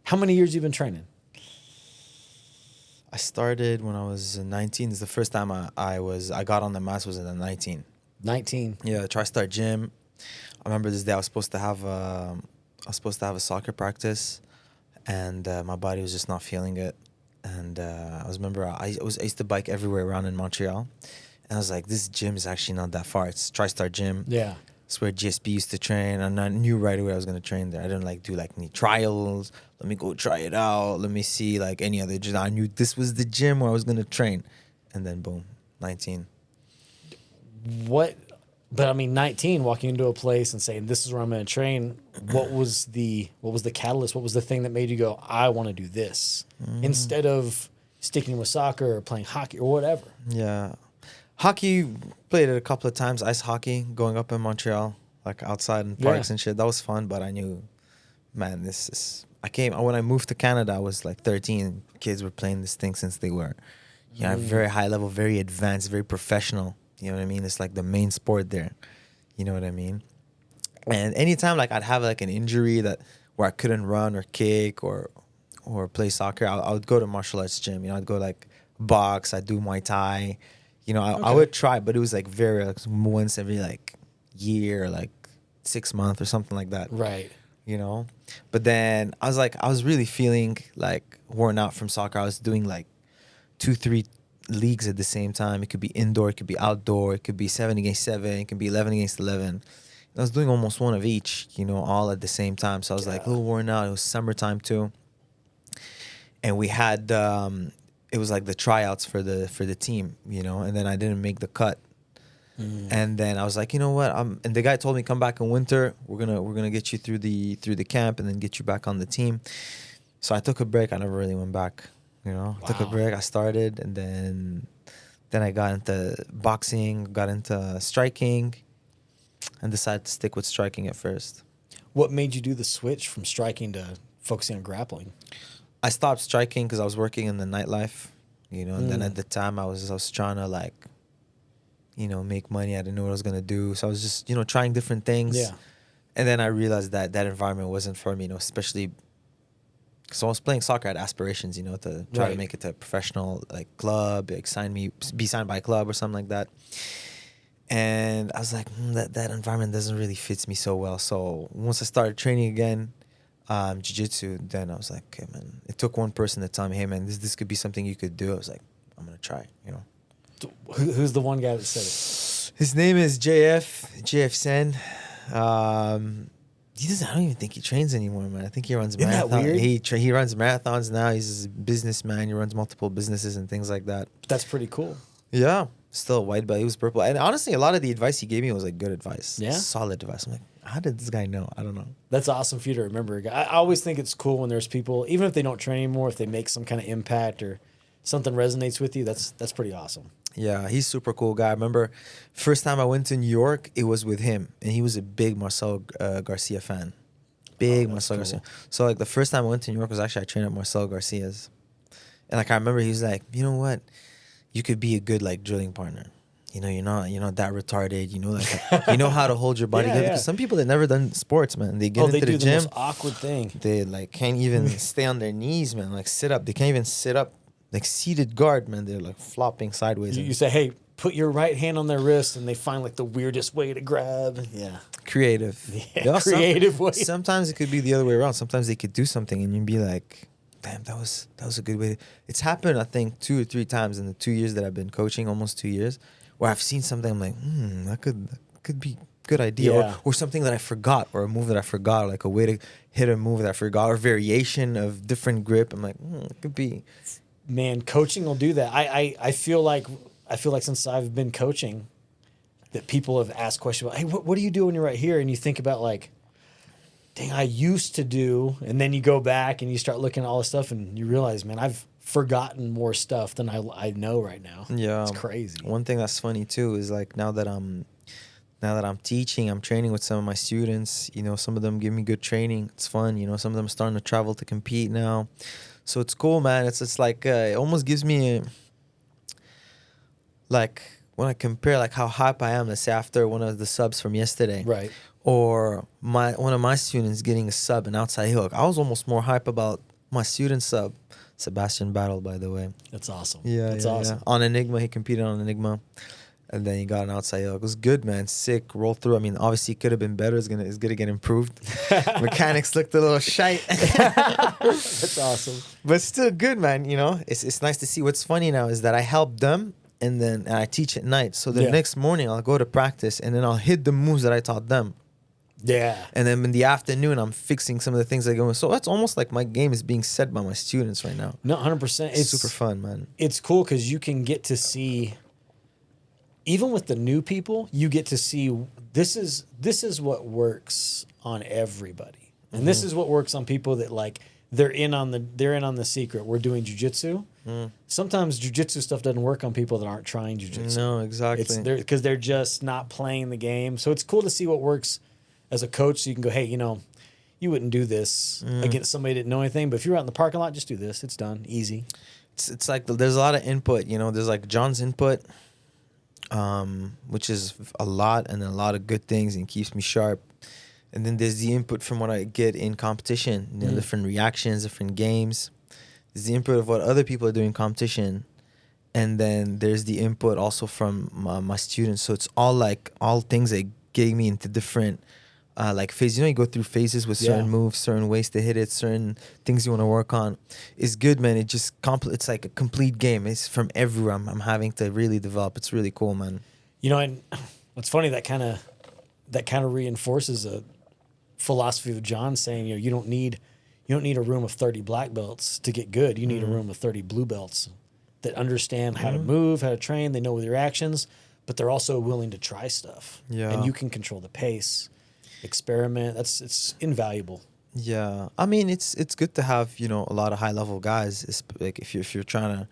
How many years you been training? I started when I was 19. It's the first time I got on the mats was at 19. 19. Yeah, TriStar Gym. I remember this day I was supposed to have a soccer practice, and my body was just not feeling it. And I used to bike everywhere around in Montreal, and I was like, this gym is actually not that far. It's TriStar Gym. Yeah. It's where GSP used to train, and I knew right away I was gonna train there. I didn't do any trials. Let me go try it out. Let me see any other gym. I knew this was the gym where I was gonna train, and then boom, 19. What? But I mean, 19, walking into a place and saying, "This is where I'm going to train." What was the catalyst? What was the thing that made you go, "I want to do this," instead of sticking with soccer or playing hockey or whatever? Yeah. Hockey, played it a couple of times. Ice hockey, going up in Montreal, outside in parks and shit. That was fun, but I knew, man, when I moved to Canada, I was 13. Kids were playing this thing since they were, very high level, very advanced, very professional. You know what I mean? It's the main sport there. You know what I mean? And anytime I'd have an injury where I couldn't run or kick or play soccer, I would go to martial arts gym. I'd go box, I'd do Muay Thai. I would try, but it was very once every year, 6 months or something like that. Right. But then I was really feeling worn out from soccer. I was doing 2-3 leagues at the same time. It could be indoor, it could be outdoor, it could be 7 against 7, it could be 11 against 11. I was doing almost one of each, all at the same time. So I was a little worn out. It was summertime too, and we had it was the tryouts for the team, and then I didn't make the cut. And then I was like, you know what? And the guy told me, come back in winter. We're gonna get you through the camp and then get you back on the team. So I took a break. I never really went back. Took a break. I started, and then I got into boxing, got into striking, and decided to stick with striking at first. What made you do the switch from striking to focusing on grappling? I stopped striking because I was working in the nightlife, and then at the time I was trying to make money. I didn't know what I was gonna do, so I was just trying different things. Yeah. And then I realized that environment wasn't for me, especially. So I was playing soccer, I had aspirations, to try to make it to a professional club, be signed by a club or something like that. And I was like, that environment doesn't really fit me so well. So once I started training again, Jiu-Jitsu, then I was like, okay, man. It took one person to tell me, hey, man, this could be something you could do. I was like, I'm gonna try, Who's the one guy that said it? His name is JF Sen. I don't even think he trains anymore, man. I think he runs marathons. Isn't that weird? He runs marathons now. He's a businessman. He runs multiple businesses and things like that. That's pretty cool. Yeah. Still a white belt. He was purple. And honestly, a lot of the advice he gave me was good advice. Yeah? Solid advice. I'm like, how did this guy know? I don't know. That's awesome for you to remember. I always think it's cool when there's people, even if they don't train anymore, if they make some kind of impact or something resonates with you, that's pretty awesome. Yeah, he's super cool guy. I remember first time I went to New York, it was with him. And he was a big Marcel Garcia fan. Big Marcel Garcia. So the first time I went to New York was actually I trained at Marcel Garcia's. And I remember he was like, you know what? You could be a good drilling partner. You're not that retarded. You know how to hold your body good. Because some people that never done sports, man, they get into the gym. The most awkward thing. They can't even stay on their knees, man. Sit up. They can't even sit up. Seated guard, man. They're flopping sideways. You say, hey, put your right hand on their wrist, and they find the weirdest way to grab. Yeah. Creative. Yeah, creative way. Sometimes it could be the other way around. Sometimes they could do something and you'd be like, damn, that was a good way. It's happened, I think, 2 or 3 times in the 2 years that I've been coaching, almost 2 years, where I've seen something, I'm like, that could be a good idea. Yeah. Or something that I forgot, or a move that I forgot, a way to hit a move that I forgot, or variation of different grip. I'm like, it could be. Man, coaching will do that. I feel like since I've been coaching, that people have asked questions about, hey, what do you do when you're right here? And you think about dang, I used to do, and then you go back and you start looking at all this stuff and you realize, man, I've forgotten more stuff than I know right now. Yeah. It's crazy. One thing that's funny too is now that I'm teaching, I'm training with some of my students, some of them give me good training. It's fun, some of them are starting to travel to compete now. So it's cool, man. It's it almost gives me when I compare how hype I am, let's say after one of the subs from yesterday. Right. Or one of my students getting a sub in outside hook. I was almost more hype about my student sub, Sebastian Battle, by the way. That's awesome. Yeah, That's yeah, awesome. yeah. On Enigma, he competed on Enigma, and then he got an outside yoke. It was good, man. Sick. Roll through. I mean, obviously, it could have been better. It's gonna get improved. Mechanics looked a little shite. That's awesome. But still good, man. You know, it's nice to see. What's funny now is that I help them, and I teach at night. So the Yeah. next morning I'll go to practice, and then I'll hit the moves that I taught them. Yeah. And then in the afternoon I'm fixing some of the things that go. So that's almost like my game is being set by my students right now. No, 100%. It's super fun, man. It's cool because you can get to see, even with the new people, you get to see this is what works on everybody, and this is what works on people that like they're in on the secret. We're doing jiu-jitsu. Sometimes jiu-jitsu stuff doesn't work on people that aren't trying jiu-jitsu. No, exactly. It's because they're just not playing the game. So it's cool to see what works as a coach. So you can go, hey, you know, you wouldn't do this against somebody that didn't know anything, but if you're out in the parking lot, just do this. It's done, easy. It's like there's a lot of input. You know, there's like John's input, which is a lot and a lot of good things and keeps me sharp. And then there's the input from what I get in competition, you know, different reactions, different games. There's the input of what other people are doing in competition. And then there's the input also from my students. So it's all things that get me into different like phases. You know, you go through phases with certain moves, certain ways to hit it, certain things you want to work on. It's good, man. It just it's like a complete game. It's from everywhere. I'm having to really develop. It's really cool, man. You know, and what's funny, that kind of reinforces a philosophy of John saying, you know, you don't need a room of 30 black belts to get good. You need a room of 30 blue belts that understand how to move, how to train. They know their actions, but they're also willing to try stuff. Yeah. And you can control the pace, experiment. It's invaluable. Yeah, I mean it's good to have, you know, a lot of high level guys. It's like if you're trying to,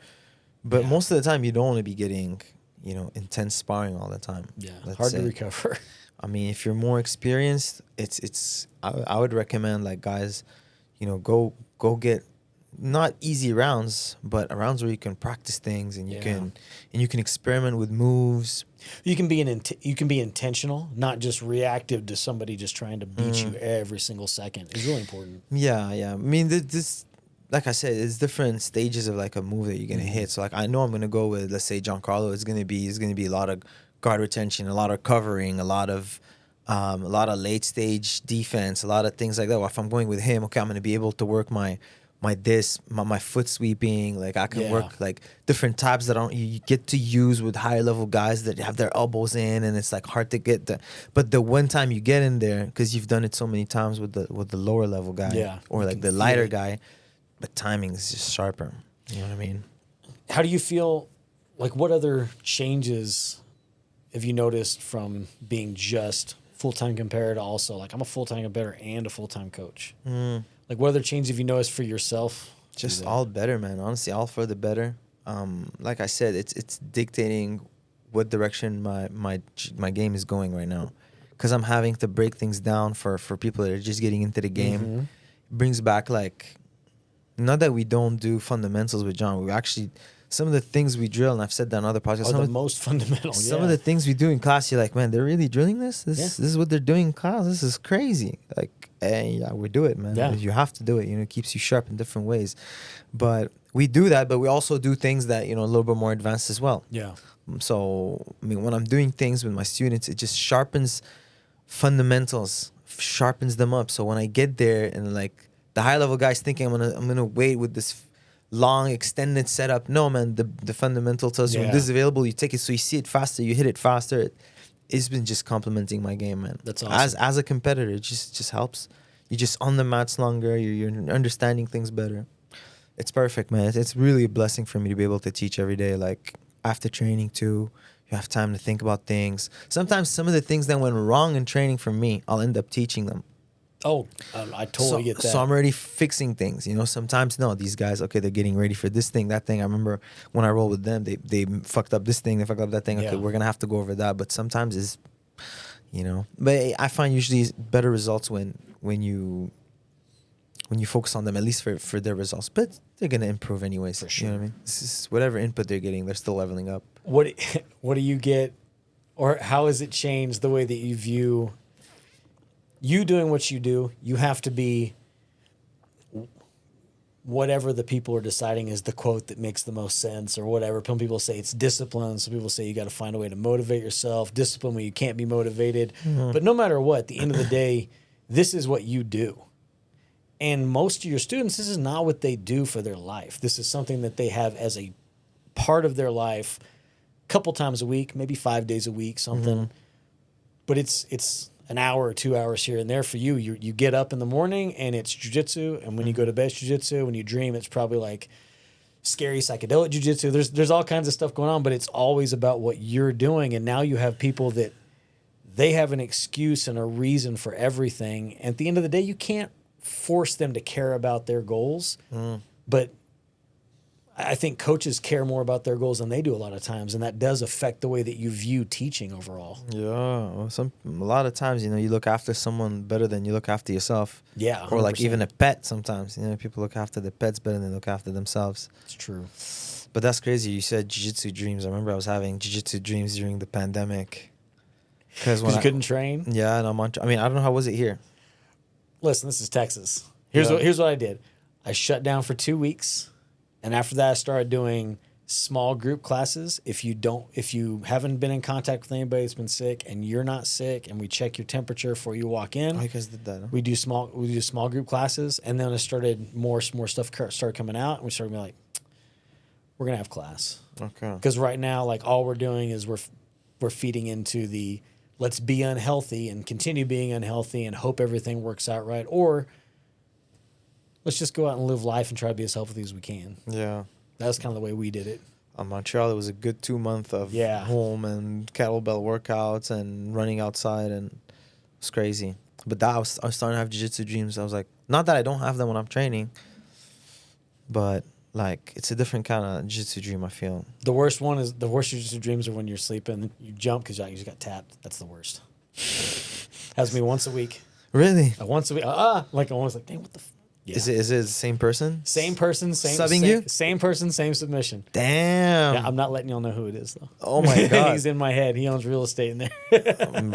but most of the time you don't want to be getting, you know, intense sparring all the time. Yeah, That's hard to it. recover. I mean, if you're more experienced, I would recommend like guys, you know, go get not easy rounds, but rounds where you can practice things and you can experiment with moves. You can be intentional, not just reactive to somebody just trying to beat you every single second. It's really important. Yeah. I mean, this, like I said, it's different stages of like a move that you're gonna hit. So like I know I'm gonna go with, let's say, Giancarlo. It's gonna be a lot of guard retention, a lot of covering, a lot of late stage defense, a lot of things like that. Well, if I'm going with him, okay, I'm gonna be able to work my foot sweeping. Like I can work like different types that you get to use with higher level guys that have their elbows in, and it's like hard to get but the one time you get in there, because you've done it so many times with the lower level guy, or like the lighter guy, but timing is just sharper. You know what I mean? How do you feel? Like, what other changes have you noticed from being just full-time competitor to also like I'm a full-time competitor and a full-time coach? Like, what other changes have you noticed for yourself? Just all better, man. Honestly, all for the better. Like I said, it's dictating what direction my game is going right now, because I'm having to break things down for people that are just getting into the game. It brings back like, not that we don't do fundamentals with John. We actually, some of the things we drill, and I've said that on other podcasts, Are the most fundamental. some of the things we do in class, you're like, man, they're really drilling this? This is what they're doing in class? This is crazy. Like, yeah, we do it, man. Yeah. You have to do it. You know, it keeps you sharp in different ways. But we do that, but we also do things that, you know, a little bit more advanced as well. Yeah. So, I mean, when I'm doing things with my students, it just sharpens fundamentals, sharpens them up. So when I get there and like the high level guy's thinking I'm gonna wait with this long extended setup. No, man, the fundamental tells you when this is available, you take it, so you see it faster, you hit it faster. It's been just complementing my game, man. That's awesome. As a competitor, it just helps. You're just on the mats longer. You're understanding things better. It's perfect, man. It's really a blessing for me to be able to teach every day. Like after training too, you have time to think about things. Sometimes some of the things that went wrong in training for me, I'll end up teaching them. Oh, I totally get that. So I'm already fixing things. You know, sometimes, no, these guys, okay, they're getting ready for this thing, that thing. I remember when I rolled with them, they fucked up this thing, they fucked up that thing. Okay, we're going to have to go over that. But sometimes it's, you know, but I find usually better results when you focus on them, at least for their results. But they're going to improve anyways. For sure. You know what I mean? This is whatever input they're getting, they're still leveling up. What do you get, or how has it changed the way that you view you doing what you do? You have to be whatever the people are deciding is the quote that makes the most sense or whatever. Some people say it's discipline. Some people say you got to find a way to motivate yourself. Discipline when you can't be motivated. But no matter what, at the end of the day, this is what you do. And most of your students, this is not what they do for their life. This is something that they have as a part of their life a couple times a week, maybe 5 days a week, something. But it's an hour or 2 hours here and there for you. You get up in the morning and it's jiu-jitsu, and when you go to bed, it's jiu-jitsu. When you dream, it's probably like scary psychedelic jiu-jitsu. There's all kinds of stuff going on, but it's always about what you're doing. And now you have people that they have an excuse and a reason for everything. At the end of the day, you can't force them to care about their goals, but I think coaches care more about their goals than they do a lot of times, and that does affect the way that you view teaching overall. Yeah, well, a lot of times, you look after someone better than you look after yourself. Yeah, 100%. Or like even a pet sometimes. People look after the pets better than they look after themselves. It's true. But that's crazy. You said jiu-jitsu dreams. I remember I was having jiu-jitsu dreams during the pandemic. Because you couldn't train? Yeah, and I don't know, how was it here? Listen, this is Texas. Here's what I did. I shut down for 2 weeks. And after that, I started doing small group classes. If you haven't been in contact with anybody that's been sick and you're not sick, and we check your temperature before you walk in. Oh, you guys did that, huh? We do small group classes, and then it started more stuff started coming out, and we started being like, we're gonna have class. Okay. Because right now, like, all we're doing is we're feeding into the let's be unhealthy and continue being unhealthy and hope everything works out right, or let's just go out and live life and try to be as healthy as we can. Yeah. That's kind of the way we did it. On Montreal, it was a good 2 months of home and kettlebell workouts and running outside, and it was crazy. But I was starting to have jiu-jitsu dreams. I was like, not that I don't have them when I'm training, but like it's a different kind of jiu-jitsu dream, I feel. The worst jiu-jitsu dreams are when you're sleeping, you jump because you just got tapped. That's the worst. Has me once a week. Really? Once a week. Like I was like, dang, what the. Yeah. Is it the same person? Same person, same person, same submission. Damn. Yeah, I'm not letting y'all know who it is though. Oh my god. He's in my head. He owns real estate in there.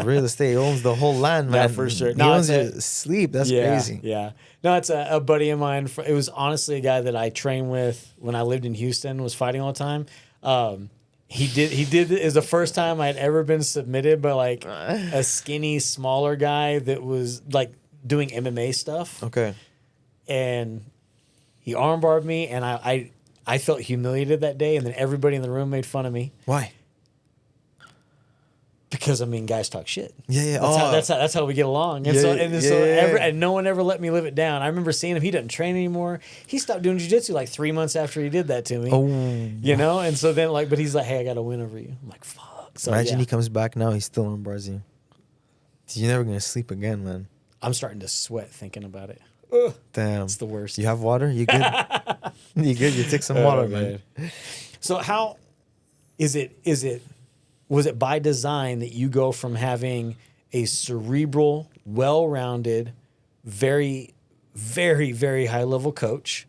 Real estate, he owns the whole land, man. Yeah, for sure. He owns your sleep. That's crazy. Yeah. No, it's a buddy of mine. It was honestly a guy that I trained with when I lived in Houston, was fighting all the time. He did it is the first time I'd ever been submitted by like a skinny, smaller guy that was like doing MMA stuff. Okay. And he armbarred me, and I felt humiliated that day, and then everybody in the room made fun of me. Why? Because guys talk shit. Yeah. That's how we get along. And and no one ever let me live it down. I remember seeing him. He doesn't train anymore. He stopped doing jiu-jitsu like 3 months after he did that to me. Oh. And so then but he's like, hey, I got to win over you. I'm like, fuck. So imagine he comes back now, he's still armbars you. You're never gonna sleep again, man. I'm starting to sweat thinking about it. Damn. It's the worst. You have water? You good? You good? You take some water, man. So how was it by design that you go from having a cerebral, well-rounded, very, very, very high-level coach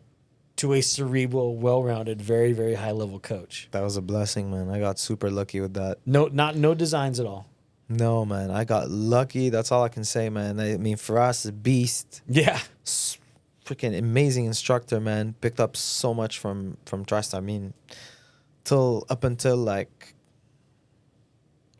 to a cerebral, well-rounded, very, very high-level coach? That was a blessing, man. I got super lucky with that. No designs at all. No, man. I got lucky. That's all I can say, man. I mean, for us, a beast. Yeah. Freaking amazing instructor, man. Picked up so much from TriStar. I mean, up until like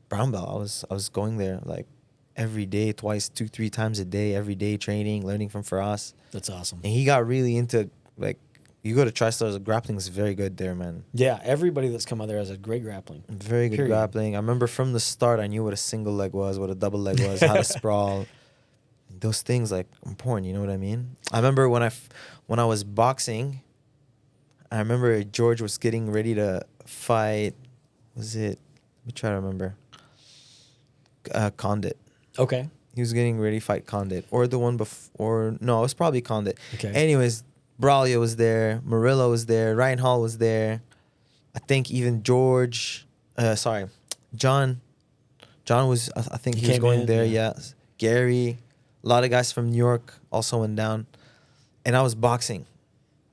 brown belt, I was going there like every day, twice, 2-3 times a day, every day training, learning from Faraz. That's awesome. And he got really into like, you go to TriStar, grappling is very good there, man. Yeah, everybody that's come out there has a great grappling. Very good grappling. I remember from the start, I knew what a single leg was, what a double leg was, how to sprawl. Those things like important, you know what I mean? I remember when I was boxing, I remember George was getting ready to fight. Let me try to remember. Condit. Okay. He was getting ready to fight Condit, or the one before. No, it was probably Condit. Okay. Anyways. Braulio was there, Murillo was there, Ryan Hall was there. I think even John was, I think he was going there, yeah. Gary, a lot of guys from New York also went down. And I was boxing.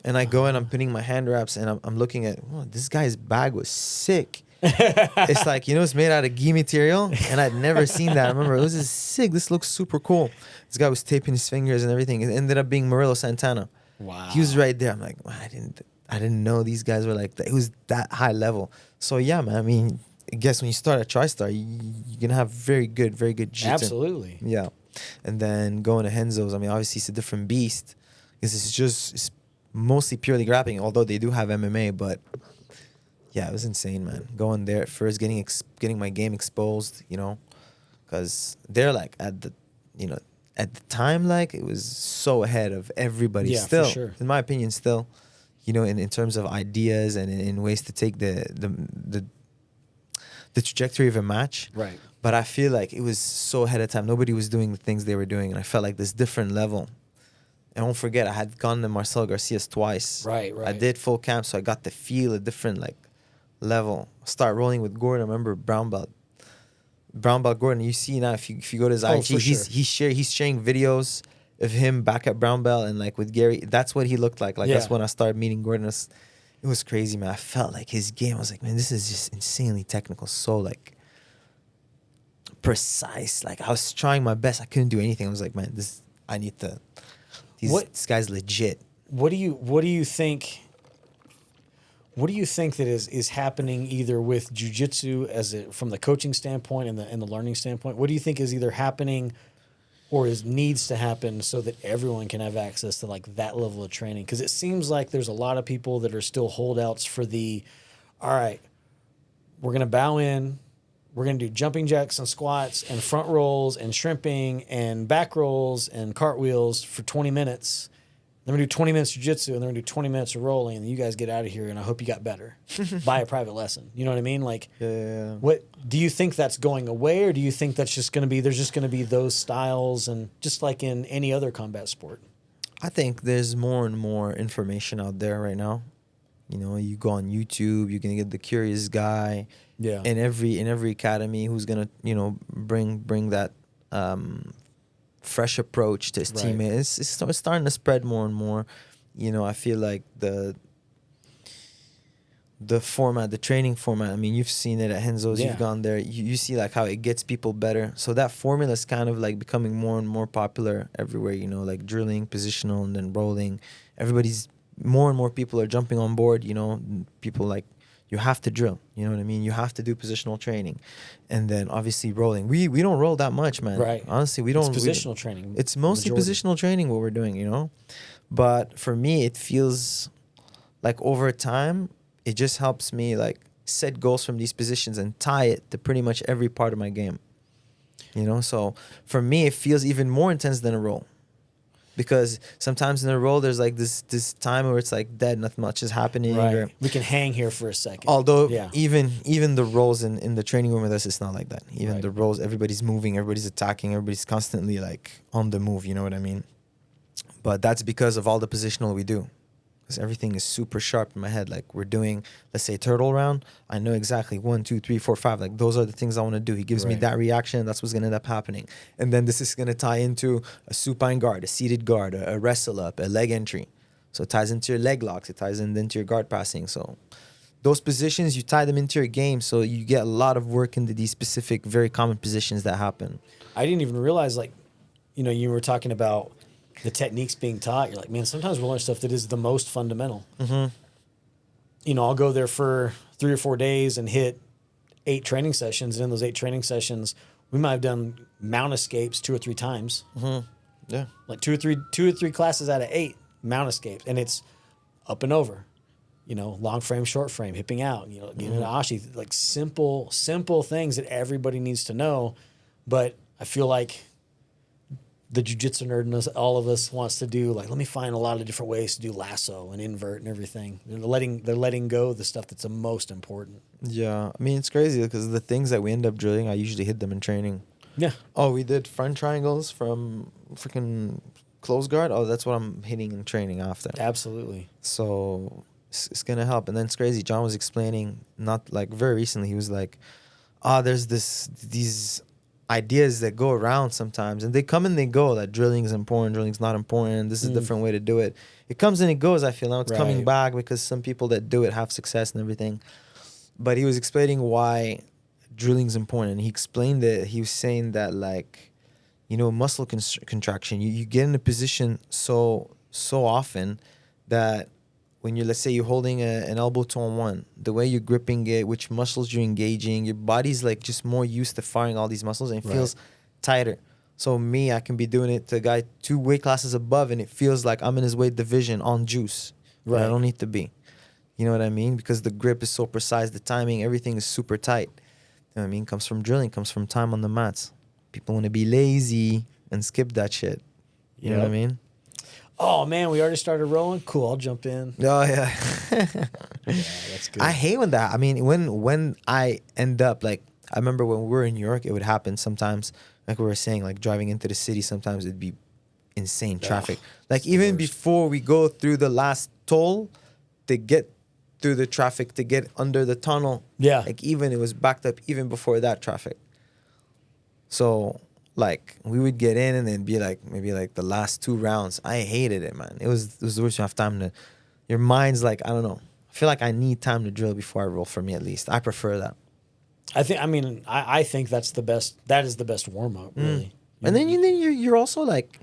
And I go in, I'm putting my hand wraps, and I'm looking at, this guy's bag was sick. It's like, it's made out of gi material, and I'd never seen that. I remember, it was just sick. This looks super cool. This guy was taping his fingers and everything. It ended up being Murillo Santana. Wow. He was right there. I'm like, "Man, I didn't know these guys were like that. It was that high level." So yeah, man. I mean, I guess when you start at TriStar, you're gonna have very good jiu-jitsu. Absolutely. Yeah. And then going to Henzo's, I mean, obviously it's a different beast because it's mostly purely grappling, although they do have MMA. But yeah, it was insane, man. Going there at first, getting my game exposed, you know, because they're like at the time, like it was so ahead of everybody. Yeah, Still, for sure. in my opinion, still, you know, in terms of ideas and in ways to take the trajectory of a match. Right. But I feel like it was so ahead of time. Nobody was doing the things they were doing, and I felt like this different level. And don't forget, I had gone to Marcel Garcia's twice. Right. I did full camp, so I got to feel a different like level. Start rolling with Gordon. I remember brown belt Gordon. You see now if you go to his IG, for sure. he's sharing videos of him back at brown belt and like with Gary. That's what he looked like. Like that's when I started meeting Gordon. It was crazy, man. I felt like his game. I was like, man, this is just insanely technical. So like precise. Like I was trying my best. I couldn't do anything. I was like, man, this guy's legit. What do you think? What do you think that is happening either with jiu-jitsu from the coaching standpoint and the learning standpoint? What do you think is either happening or needs to happen so that everyone can have access to like that level of training? Because it seems like there's a lot of people that are still holdouts for all right, we're going to bow in, we're going to do jumping jacks and squats and front rolls and shrimping and back rolls and cartwheels for 20 minutes. Then we're going to do 20 minutes jiu-jitsu, and then we're going to do 20 minutes of rolling, and you guys get out of here, and I hope you got better. Buy a private lesson. You know what I mean? Like, Yeah. what do you think that's going away, or do you think that's just going to be, there's just going to be those styles, and just like in any other combat sport? I think there's more and more information out there right now. You know, you go on YouTube, you're gonna get the curious guy. Yeah. In every academy who's gonna, you know, bring that fresh approach to his teammates. It's starting to spread more and more. You know, I feel like the format, the training format, I mean, you've seen it at Henzo's, you've gone there, you see like how it gets people better. So that formula is kind of like becoming more and more popular everywhere, you know, like drilling, positional, and then rolling. More and more people are jumping on board, you know, people like, you have to drill, you know what I mean? You have to do positional training. And then obviously rolling. We don't roll that much, man. Right. Honestly, we don't. It's positional training. It's mostly positional training what we're doing, you know? But for me, it feels like over time, it just helps me like set goals from these positions and tie it to pretty much every part of my game. You know? So for me, it feels even more intense than a roll. Because sometimes in a roll, there's like this time where it's like dead, nothing much is happening. Right. Or, we can hang here for a second. although even the rolls in the training room with us, it's not like that. Even the rolls, everybody's moving, everybody's attacking, everybody's constantly like on the move, you know what I mean? But that's because of all the positional we do. Because everything is super sharp in my head. Like we're doing, let's say turtle round. I know exactly 1, 2, 3, 4, 5. Like those are the things I want to do. He gives me that reaction. That's what's going to end up happening. And then this is going to tie into a supine guard, a seated guard, a wrestle up, a leg entry. So it ties into your leg locks. It ties into your guard passing. So those positions, you tie them into your game. So you get a lot of work into these specific, very common positions that happen. I didn't even realize, like, you know, you were talking about the techniques being taught. You're like, man, sometimes we'll learn stuff that is the most fundamental. Mm-hmm. You know, I'll go there for 3 or 4 days and hit 8 training sessions. And in those 8 training sessions, we might have done mount escapes 2 or 3 times. Mm-hmm. Yeah. Like 2 or 3 classes out of 8 mount escapes. And it's up and over. You know, long frame, short frame, hipping out, you know, getting into ashi, like simple things that everybody needs to know. But I feel like the jiu-jitsu nerd in us, all of us wants to do, like, let me find a lot of different ways to do lasso and invert and everything. They're letting go of the stuff that's the most important. Yeah. I mean, it's crazy because the things that we end up drilling, I usually hit them in training. Yeah. Oh, we did front triangles from freaking close guard. Oh, that's what I'm hitting in training after. Absolutely. So it's going to help. And then it's crazy. John was explaining, not like very recently, he was like, there's these ideas that go around sometimes, and they come and they go, that drilling is important, drilling is not important, this is a different way to do it. It comes and it goes. I feel now it's coming back because some people that do it have success and everything. But he was explaining why drilling is important, and he explained that he was saying that, like, you know, muscle contraction, you get in a position so so often that when you're, let's say you're holding an elbow two on one, the way you're gripping it, which muscles you're engaging, your body's like just more used to firing all these muscles and it feels tighter. So me, I can be doing it to a guy 2 weight classes above and it feels like I'm in his weight division on juice. Right. I don't need to be. You know what I mean? Because the grip is so precise, the timing, everything is super tight. You know what I mean? Comes from drilling, comes from time on the mats. People want to be lazy and skip that shit. You know what I mean? Oh, man, we already started rolling? Cool, I'll jump in. Oh, yeah. Yeah, that's good. I hate when that, I mean, when I end up, like, I remember when we were in New York, it would happen sometimes, like we were saying, like driving into the city, sometimes it'd be insane traffic. Like even before we go through the last toll to get through the traffic, to get under the tunnel. Yeah. Like even it was backed up even before that traffic. So like we would get in and then be like maybe like the last 2 rounds. I hated it, man. It was the worst. You have time to, your mind's like, I don't know. I feel like I need time to drill before I roll, for me at least. I prefer that. I think that's the best. That is the best warm up, really. And then you're also like,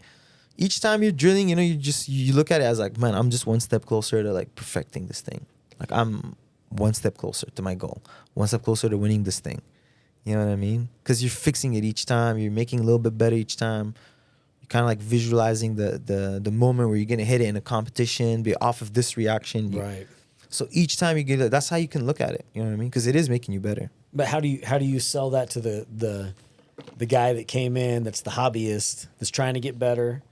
each time you're drilling, you know, you look at it as like, man, I'm just one step closer to like perfecting this thing. Like I'm one step closer to my goal, one step closer to winning this thing. You know what I mean? Because you're fixing it each time. You're making a little bit better each time. You're kind of like visualizing the moment where you're gonna hit it in a competition, be off of this reaction. Right. So each time you get it, that's how you can look at it. You know what I mean? Because it is making you better. But how do you sell that to the guy that came in, that's the hobbyist, that's trying to get better?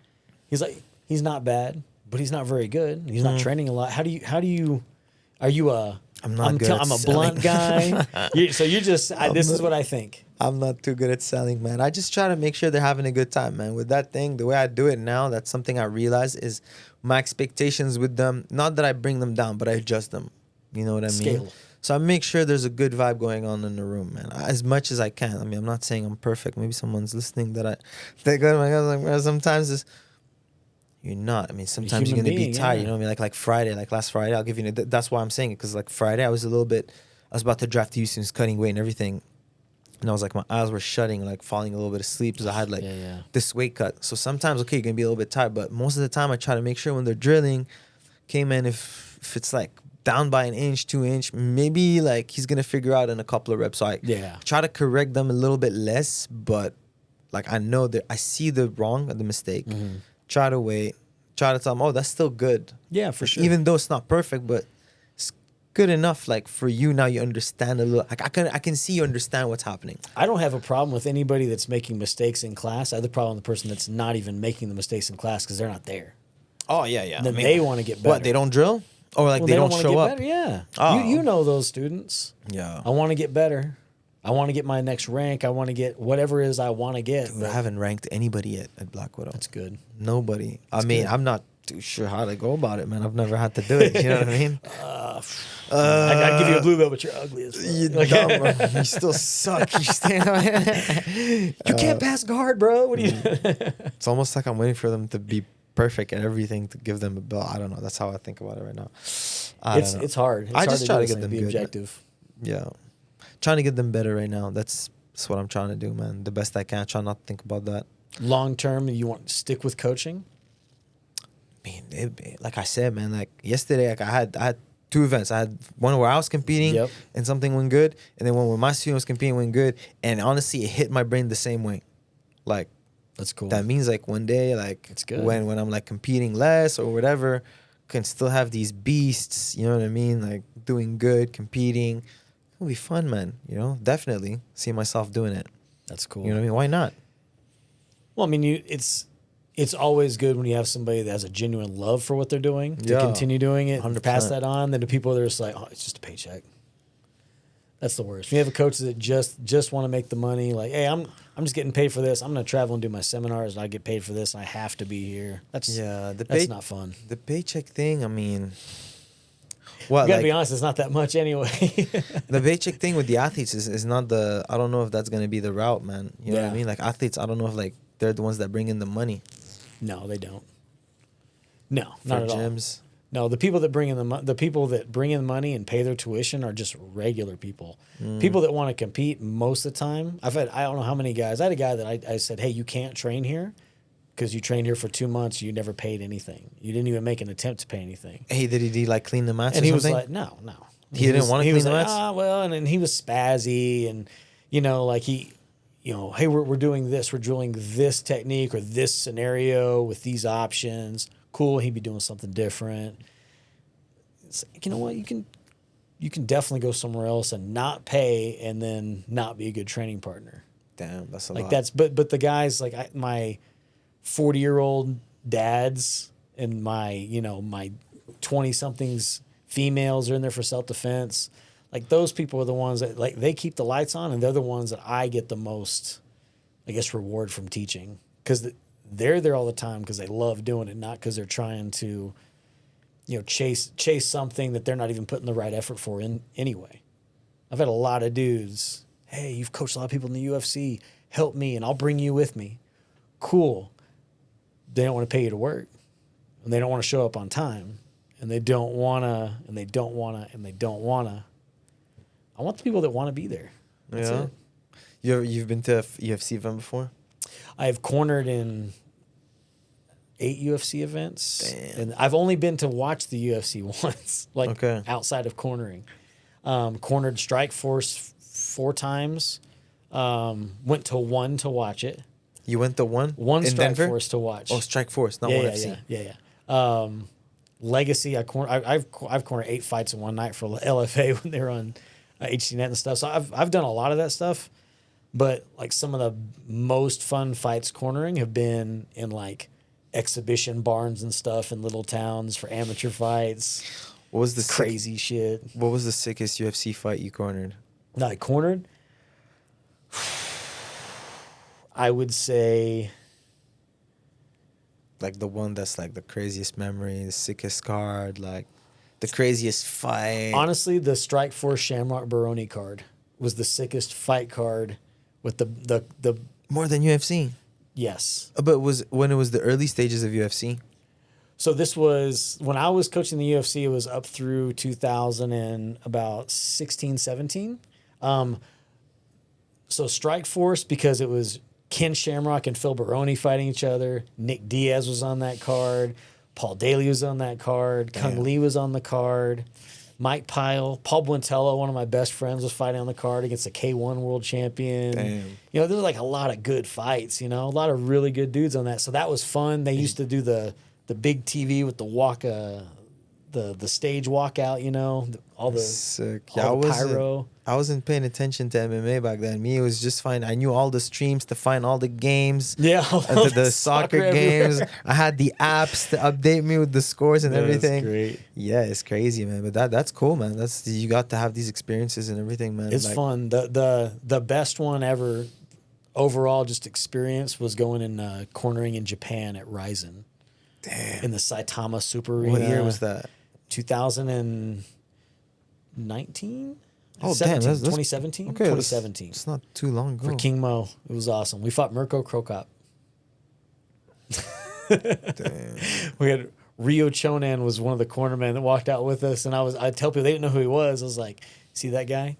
He's like, he's not bad, but he's not very good. He's not training a lot. How do you are you a I'm not good at I'm a selling. blunt guy. So you're just this is what I think. I'm not too good at selling, man. I just try to make sure they're having a good time, man. With that thing, the way I do it now, that's something I realize is my expectations with them. Not that I bring them down, but I adjust them. You know what I mean? Scale. So I make sure there's a good vibe going on in the room, man, as much as I can. I mean, I'm not saying I'm perfect. Maybe someone's listening they go, oh my God, like, well, sometimes it's, you're not. I mean, sometimes you're going to be tired. You know what I mean? Like Friday, like last Friday, I'll give you, that's why I'm saying it. Because like Friday, I was about to draft Houston's cutting weight and everything. And I was like, my eyes were shutting, like falling a little bit asleep because I had like this weight cut. So sometimes, okay, you're going to be a little bit tired. But most of the time, I try to make sure when they're drilling, okay, man, if it's like down by an inch, 2 inch, maybe like he's going to figure out in a couple of reps. So I try to correct them a little bit less. But like I know that I see the mistake. Mm-hmm. Try to wait. Try to tell them, oh, that's still good. Yeah, for sure. Even though it's not perfect, but it's good enough. Like for you now, you understand a little. Like I can see you understand what's happening. I don't have a problem with anybody that's making mistakes in class. I have the problem with the person that's not even making the mistakes in class because they're not there. Oh yeah, yeah. And then they want to get better. What, they don't drill, or like they don't show up? Better? Yeah. Oh. You know those students. Yeah. I want to get better. I want to get my next rank. I want to get whatever it is I want to get. Dude, I haven't ranked anybody yet at Black Widow. That's good. Nobody. I mean, I'm not too sure how to go about it, man. I've never had to do it. You know what I mean? I'd give you a blue belt, but you're ugly as fuck. You're dumb, bro. You still suck. You can't pass guard, bro. What are you? It's almost like I'm waiting for them to be perfect at everything to give them a belt. I don't know. That's how I think about it right now. It's hard. I just try to get them be good. Objective. Yeah. Trying to get them better right now. That's what I'm trying to do, man. The best I can. Try not to think about that. Long term, you want to stick with coaching? I mean, like I said, man, like yesterday, like I had 2 events. I had one where I was competing and something went good, and then one where my student was competing went good. And honestly, it hit my brain the same way. Like, that's cool. That means like one day, like it's good. When I'm like competing less or whatever, can still have these beasts. You know what I mean? Like doing good, competing. It'll be fun, man. You know, definitely see myself doing it. That's cool. You know what I mean? Why not? Well, I mean, it's always good when you have somebody that has a genuine love for what they're doing to continue doing it, 100%. Pass that on. Than the people that are just like, oh, it's just a paycheck. That's the worst. When you have a coach that just want to make the money, like, hey, I'm just getting paid for this. I'm going to travel and do my seminars, and I get paid for this, and I have to be here. That's not fun. The paycheck thing, I mean, what? You got to be honest, it's not that much anyway. The paycheck thing with the athletes is not the. I don't know if that's going to be the route, man. You know what I mean? Like athletes, I don't know if like they're the ones that bring in the money. No, they don't. No, for not at gyms. all. No, the people that bring in the money and pay their tuition are just regular people. People that want to compete most of the time. I don't know how many guys. I had a guy that I said, hey, you can't train here, because you trained here for 2 months. You never paid anything. You didn't even make an attempt to pay anything. Hey, did he like clean the mats And or he was something? like, no. He didn't want to clean the like, mats? well, and then he was spazzy, and like hey, we're doing this, we're drilling this technique or this scenario with these options. Cool, he'd be doing something different. It's like, you know what, you can definitely go somewhere else and not pay, and then not be a good training partner. Damn, that's a Like lot. that's but the guys like my 40-year-old dads and my my 20-somethings females are in there for self-defense. Like those people are the ones that like they keep the lights on, and they're the ones that I get the most, I guess, reward from teaching, because they're there all the time because they love doing it, not because they're trying to chase something that they're not even putting the right effort for in anyway. I've had a lot of dudes, hey, you've coached a lot of people in the UFC, help me and I'll bring you with me. Cool. They don't want to pay you to work, and they don't want to show up on time, and they don't want to, and they don't want to, and they don't want to. I want the people that want to be there. That's it. You've been to a UFC event before? I've cornered in 8 UFC events. Damn. And I've only been to watch the UFC once, outside of cornering. Cornered Strike Force 4 times. Went to one to watch it. You went to one? One in Strike Denver? Force to watch. Oh, Strike Force, not one FC. Yeah. Legacy, I've cornered 8 fights in one night for LFA when they were on HDNet and stuff. So I've done a lot of that stuff, but like some of the most fun fights cornering have been in like exhibition barns and stuff in little towns for amateur fights. What was the crazy shit? What was the sickest UFC fight you cornered? No, I cornered. I would say like the one that's like the craziest memory, the sickest card, like the craziest fight. Honestly, the Strike Force Shamrock Baroni card was the sickest fight card with the more than UFC. Yes. But when it was the early stages of UFC. So this was when I was coaching the UFC. It was up through 2000 and about 16, 17. So Strike Force, because it was Ken Shamrock and Phil Baroni fighting each other. Nick Diaz was on that card. Paul Daly was on that card. Damn. Kung Lee was on the card. Mike Pyle. Paul Buentello, one of my best friends, was fighting on the card against the K1 world champion. Damn. There was like a lot of good fights, a lot of really good dudes on that. So that was fun. They used to do the big TV with the the stage walkout, all the sick. all the pyro. I wasn't paying attention to MMA back then. Me, it was just fine. I knew all the streams to find all the games. Yeah, the soccer games. I had the apps to update me with the scores and everything. Great. Yeah, it's crazy, man. But that's cool, man. You got to have these experiences and everything, man. It's fun. The best one ever overall just experience was going in cornering in Japan at Ryzen. Damn. In the Saitama Super Arena. What year was that? 2019? Oh, 17, damn. That's 2017? Okay, 2017. It's not too long ago. For King Mo. It was awesome. We fought Mirko Krokop. Damn. We had Rio Chonan was one of the cornermen that walked out with us, and I'd tell people they didn't know who he was. I was like, see that guy?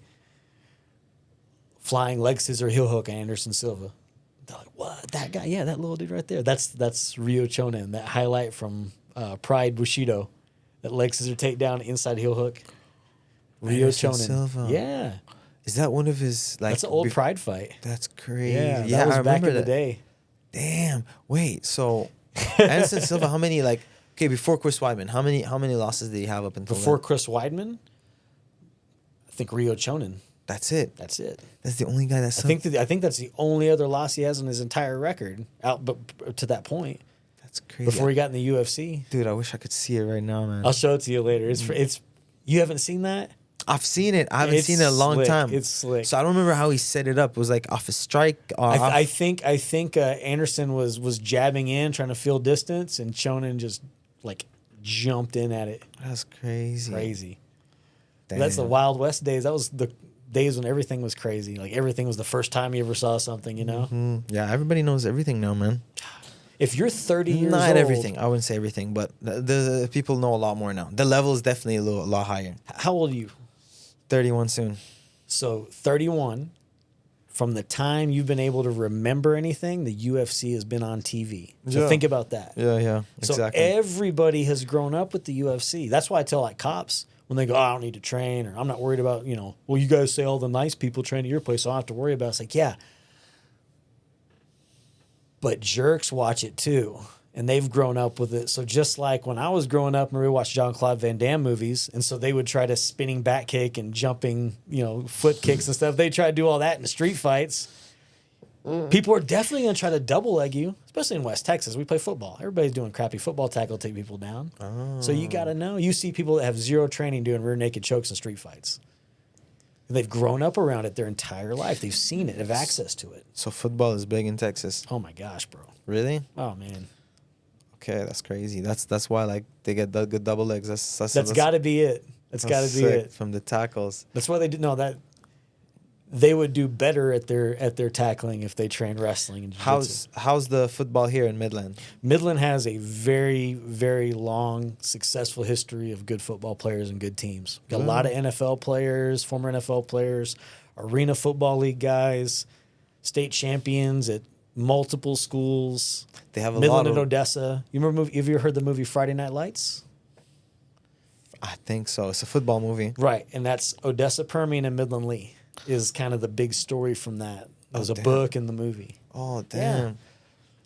Flying leg scissor heel hook Anderson Silva. They're like, what? That guy? Yeah, that little dude right there. That's Rio Chonan, that highlight from Pride Bushido. That leg scissor takedown inside heel hook. Rio Anderson Chonan. Silva. Yeah. Is that one of his like? That's an old Pride fight. That's crazy. Yeah, Yeah, that was I back remember in that. the day. Damn. Wait. So, Anderson Silva, how many before Chris Weidman, how many losses did he have up until Before then? Chris Weidman? I think Rio Chonan. That's it. That's it. That's the only guy that's. I think that's the only other loss he has in his entire record but to that point. That's crazy. Before he got in the UFC. Dude, I wish I could see it right now, man. I'll show it to you later. It's you haven't seen that? I've seen it. I haven't seen it in a long slick. time. It's slick. So I don't remember how he set it up. It was like off a strike. Or I think Anderson was jabbing in, trying to fill distance, and Chonan just like jumped in at it. That's crazy. Crazy. Damn. That's the Wild West days. That was the days when everything was crazy. Like everything was the first time you ever saw something, Yeah, everybody knows everything now, man. If you're 30 years old. Not everything. I wouldn't say everything, but the people know a lot more now. The level is definitely a lot higher. How old are you? 31 soon. So 31, from the time you've been able to remember anything, the UFC has been on TV. So Yeah. think about that. Yeah, So exactly. everybody has grown up with the UFC. That's why I tell like cops when they go, I don't need to train, or I'm not worried about, well, you guys say all the nice people train at your place, so I don't have to worry about it. It's like, yeah. But jerks watch it too. And they've grown up with it. So just like when I was growing up and we watched Jean-Claude Van Damme movies, and so they would try to spinning back kick and jumping, foot kicks and stuff. They try to do all that in the street fights. People are definitely going to try to double leg you, especially in West Texas. We play football. Everybody's doing crappy football tackle to take people down. Oh. So you got to know. You see people that have zero training doing rear naked chokes in street fights. They've grown up around it their entire life. They've seen it, have access to it. So football is big in Texas. Oh my gosh, bro. Really? Oh man. Okay, that's crazy. That's why like they get good double legs. That's got to be it. That's got to be sick it. from the tackles. That's why they do that. They would do better at their tackling if they trained wrestling and jiu-jitsu. How's the football here in Midland? Midland has a very, very long, successful history of good football players and good teams. Got a lot of NFL players, former NFL players, Arena Football League guys, state champions at multiple schools. They have a Midland lot and of. Odessa. You remember? Have you heard the movie Friday Night Lights? I think so. It's a football movie. Right, and that's Odessa Permian and Midland Lee is kind of the big story from that. There's a damn. book in the movie. Oh damn! Yeah.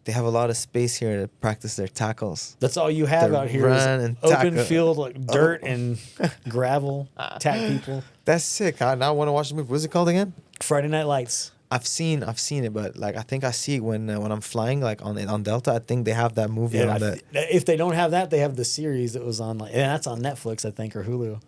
They have a lot of space here to practice their tackles. That's all you have To out here is run and open tackle. field, like dirt and gravel, attack people. That's sick. I now want to watch the movie. What's it called again? Friday Night Lights. I've seen it, but like I think I see it when I'm flying like on Delta. I think they have that movie Yeah, on that. if they don't have that, they have the series that was on, and that's on Netflix, I think, or Hulu.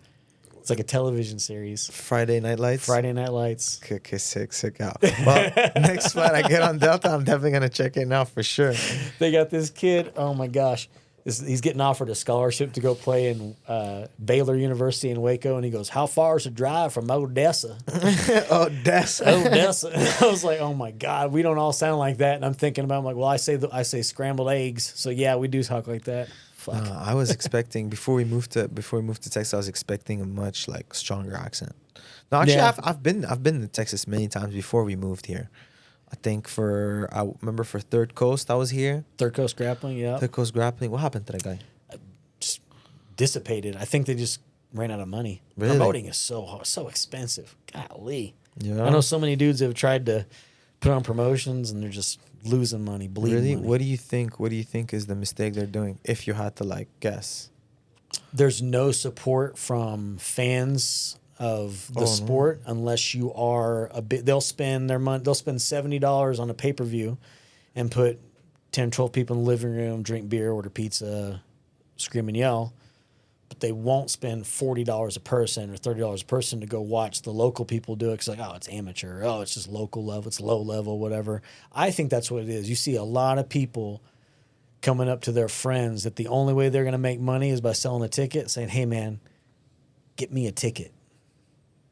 It's like a television series. Friday Night Lights. Friday Night Lights. Okay, sick out. Well, next flight I get on Delta, I'm definitely gonna check it out for sure. They got this kid. Oh my gosh. He's getting offered a scholarship to go play in Baylor University in Waco, and he goes, "How far is the drive from Odessa?" Odessa. Odessa. I was like, "Oh my God, we don't all sound like that." And I'm thinking about, I'm like, "Well, I say scrambled eggs, so yeah, we do talk like that." Fuck. I was expecting before we moved to Texas, I was expecting a much like stronger accent. No, actually, Yeah. I've been to Texas many times before we moved here. I think I remember for Third Coast I was here. Third Coast Grappling, yeah, Third Coast Grappling. What happened to that guy? just dissipated. I think they just ran out of money. Really? Promoting is so expensive. Golly. Yeah. I know so many dudes have tried to put on promotions and they're just losing money, bleeding Really? money. What do you think is the mistake they're doing? If you had to like guess. There's no support from fans of the Oh, no. sport unless you are a bit. They'll spend their money. They'll spend $70 on a pay-per-view and put 10, 12 people in the living room, drink beer, order pizza, scream and yell. But they won't spend $40 a person or $30 a person to go watch the local people do it. Because like, oh, it's amateur. Oh, it's just local level. It's low level, whatever. I think that's what it is. You see a lot of people coming up to their friends that the only way they're going to make money is by selling a ticket, saying, "Hey, man, get me a ticket.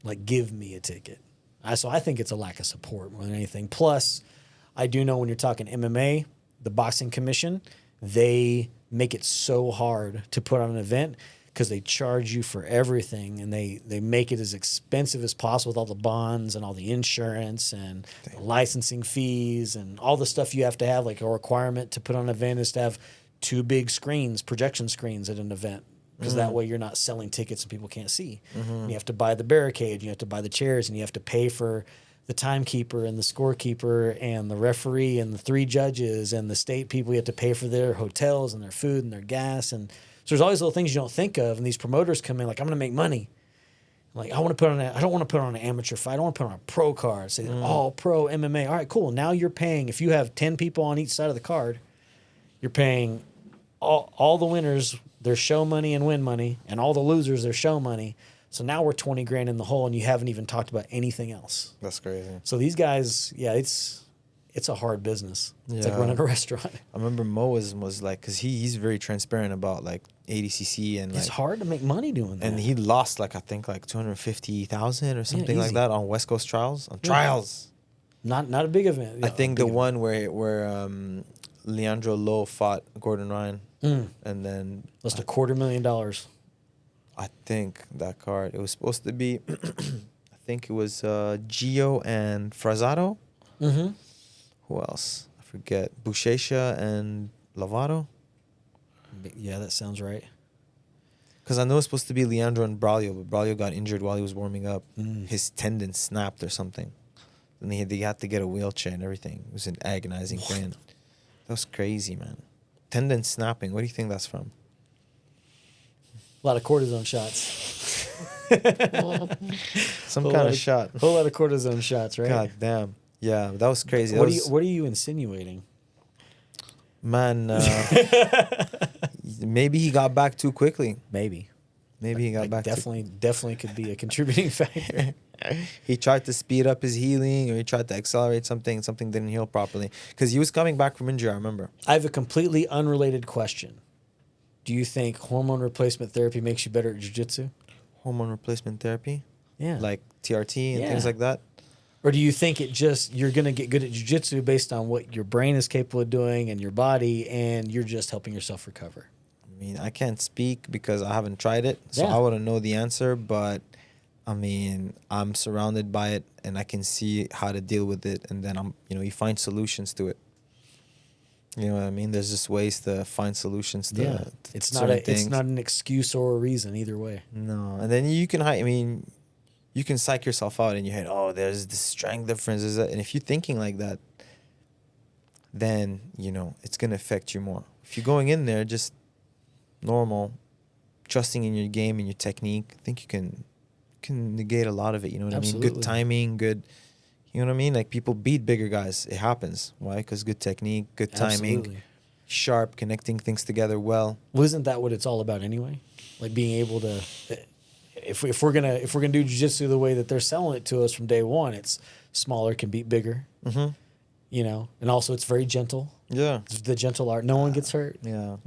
Like, give me a ticket." So I think it's a lack of support more than anything. Plus, I do know when you're talking MMA, the Boxing Commission, they make it so hard to put on an event because they charge you for everything, and they make it as expensive as possible with all the bonds and all the insurance and the licensing fees and all the stuff you have to have. Like a requirement to put on an event is to have 2 big screens, projection screens at an event. Because that way you're not selling tickets and people can't see. And you have to buy the barricade, you have to buy the chairs, and you have to pay for the timekeeper and the scorekeeper and the referee and the 3 judges and the state people. You have to pay for their hotels and their food and their gas. And so there's all these little things you don't think of. And these promoters come in like, "I'm going to make money." Like, I don't want to put on an amateur fight. I want to put on a pro card. Say, all pro MMA. All right, cool. Now you're paying, if you have 10 people on each side of the card, you're paying all the winners their show money and win money, and all the losers their show money. So now we're 20 grand in the hole, and you haven't even talked about anything else. That's crazy. So these guys, yeah, it's a hard business. It's like Yeah. running a restaurant. I remember Mo was like, because he's very transparent about like ADCC and like. It's hard to make money doing that. And he lost like I think like 250,000 or something like easy. that on West Coast trials. Yeah. Trials. not a big event. I Yeah, think a the big one where Leandro Lowe fought Gordon Ryan, event. and then Lost $250,000. I think that card it was supposed to be. I think it was Gio and Frazato. Mm-hmm. Who else? I forget. Buchecha and Lovato. Yeah, that sounds right. Because I know it's supposed to be Leandro and Braulio, but Braulio got injured while he was warming up. Mm. His tendon snapped or something. And they had to get a wheelchair and everything. It was an agonizing pain. That was crazy, man. Tendon snapping. What do you think that's from? A lot of cortisone shots. Some kind of shot. A whole lot of cortisone shots, right? God damn. Yeah, that was crazy. What are you insinuating? Man, maybe he got back too quickly. Maybe He got back definitely could be a contributing factor. He tried to speed up his healing, or he tried to accelerate something. Something didn't heal properly because he was coming back from injury. I remember. I have a completely unrelated question. Do you think hormone replacement therapy makes you better at jiu-jitsu? Hormone replacement therapy, Yeah. like TRT and things like that. Or do you think you're going to get good at jiu-jitsu based on what your brain is capable of doing and your body, and you're just helping yourself recover? I mean, I can't speak because I haven't tried it, so I wouldn't know the answer. But I mean, I'm surrounded by it, and I can see how to deal with it. And then you find solutions to it. You know what I mean? There's just ways to find solutions to It's certain things. It's not an excuse or a reason either way. No, and then you can hide. I mean, you can psych yourself out in your head. Oh, there's this strength difference. And if you're thinking like that, then it's gonna affect you more. If you're going in there just normal, trusting in your game and your technique, I think you can negate a lot of it. You know what I mean? Good timing, good. You know what I mean? Like, people beat bigger guys. It happens. Why? Because good technique, good timing, sharp, connecting things together well. Well, isn't that what it's all about anyway? Like, being able to, if we're gonna do jiu-jitsu the way that they're selling it to us from day one, it's smaller can beat bigger. Mm-hmm. And also it's very gentle. Yeah, it's the gentle art. No one gets hurt. Yeah,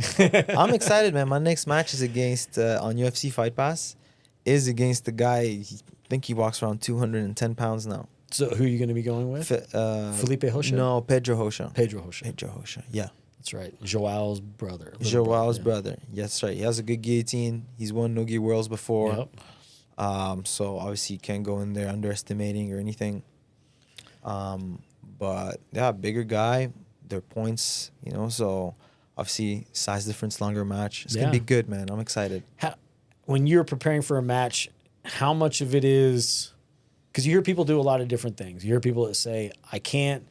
I'm excited, man. My next match is against on UFC Fight Pass. Is against the guy. I think he walks around 210 pounds now. So who are you going to be going with? Felipe Rocha? No, Pedro Rocha. Pedro Rocha. Yeah. That's right. Joao's brother. Joao's brother. Yeah, that's right. He has a good guillotine. He's won No Gi Worlds before. Yep. So obviously you can't go in there underestimating or anything. But yeah, bigger guy. Their points, so obviously size difference, longer match. It's gonna be good, man. I'm excited. When you're preparing for a match, how much of it is, because you hear people do a lot of different things. You hear people that say, I can't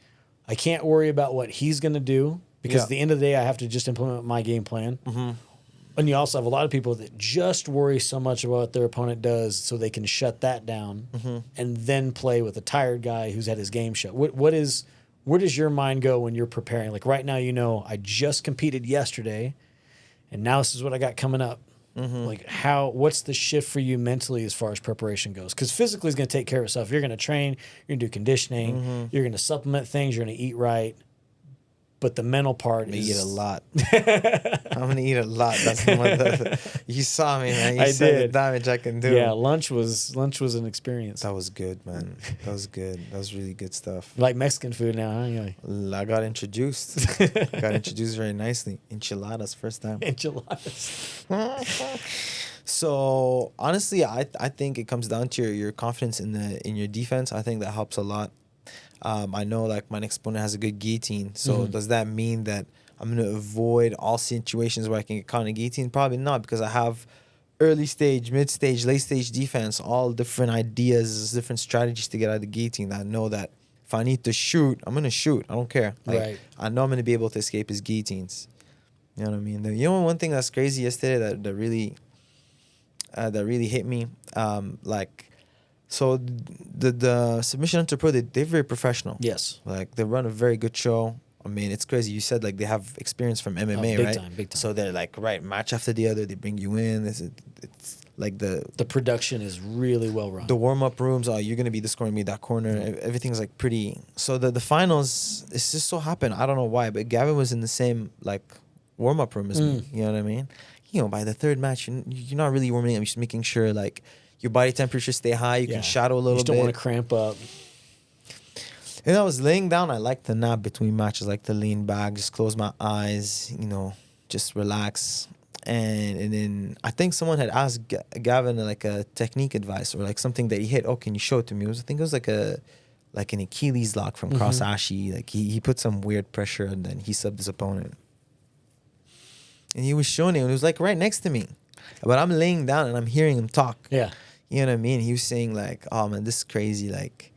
worry about what he's gonna do, because at the end of the day I have to just implement my game plan. Mm-hmm. And you also have a lot of people that just worry so much about what their opponent does so they can shut that down and then play with a tired guy who's had his game shut. Where does your mind go when you're preparing? Like, right now, I just competed yesterday, and now this is what I got coming up. Mm-hmm. Like, what's the shift for you mentally as far as preparation goes? Because physically is going to take care of itself. You're going to train, you're going to do conditioning, you're going to supplement things, you're going to eat right. But the mental part I'm is... eat a lot. I'm going to eat a lot. That's you saw me, man. You saw the damage I can do. Yeah, lunch was an experience. That was good, man. That was good. That was really good stuff. Like Mexican food now, huh? I got introduced. Very nicely. Enchiladas first time. Enchiladas. So honestly, I think it comes down to your confidence in your defense. I think that helps a lot. I know, like, my next opponent has a good guillotine. So does that mean that I'm going to avoid all situations where I can get caught in a guillotine? Probably not, because I have early stage, mid stage, late stage defense, all different ideas, different strategies to get out of the guillotine. I know that if I need to shoot, I'm going to shoot. I don't care. Right. I know I'm going to be able to escape his guillotines. You know what I mean? One thing that's crazy yesterday that really hit me, so the Submission Hunter Pro, they're very professional. Yes. Like, they run a very good show. I mean, it's crazy. You said, like, they have experience from MMA, right? Big time. So they're like, match after the other, they bring you in. It's like the production is really well run. The warm-up rooms, you're going to be the scoring me that corner. Everything's, like, pretty. So the finals, it's just so happened. I don't know why, but Gavin was in the same, like, warm-up room as me. You know what I mean? By the third match, you're not really warming up. You're just making sure, like, your body temperature stay high. You can shadow a little bit. You just don't want to cramp up. And I was laying down. I like to nap between matches, like to lean back, just close my eyes, just relax. And then I think someone had asked Gavin like a technique advice or like something that he hit. Oh, can you show it to me? I think it was like an Achilles lock from cross ashi. Like he put some weird pressure and then he subbed his opponent. And he was showing it and it was like right next to me. But I'm laying down and I'm hearing him talk. Yeah. You know what I mean? He was saying like, oh man, this is crazy. Like,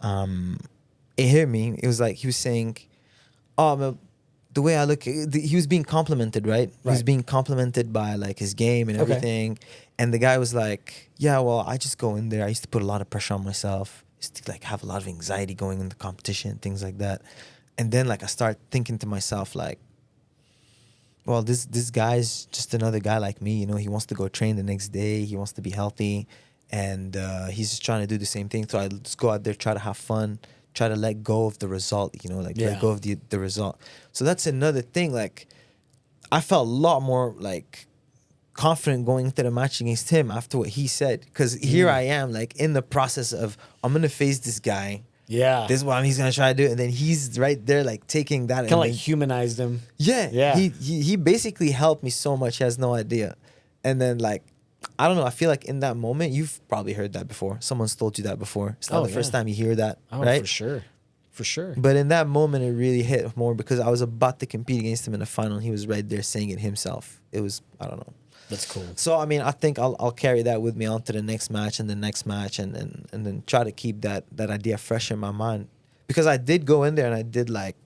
it hit me. It was like he was saying, oh man, the way I look, he was being complimented, right? He was being complimented by like his game and everything. And the guy was like, yeah, well, I just go in there. I used to put a lot of pressure on myself. I used to like have a lot of anxiety going into competition, things like that. And then like I start thinking to myself like, well, this guy's just another guy like me. You know, he wants to go train the next day. He wants to be healthy. And he's just trying to do the same thing. So I just go out there, try to have fun, try to let go of the result, you know, like let go of the result. So that's another thing. Like I felt a lot more like confident going into the match against him after what he said. Because here I am like in the process of, I'm going to face this guy. Yeah. This is what he's going to try to do. And then he's right there like taking that. Kind of like humanized him. Yeah. Yeah. He basically helped me so much. He has no idea. And then like, I don't know. I feel like in that moment, you've probably heard that before. Someone's told you that before. It's not the first time you hear that, right? For sure. For sure. But in that moment, it really hit more because I was about to compete against him in the final. And he was right there saying it himself. It was, I don't know. That's cool. So, I mean, I think I'll carry that with me on to the next match and the next match and then try to keep that idea fresh in my mind. Because I did go in there and I did like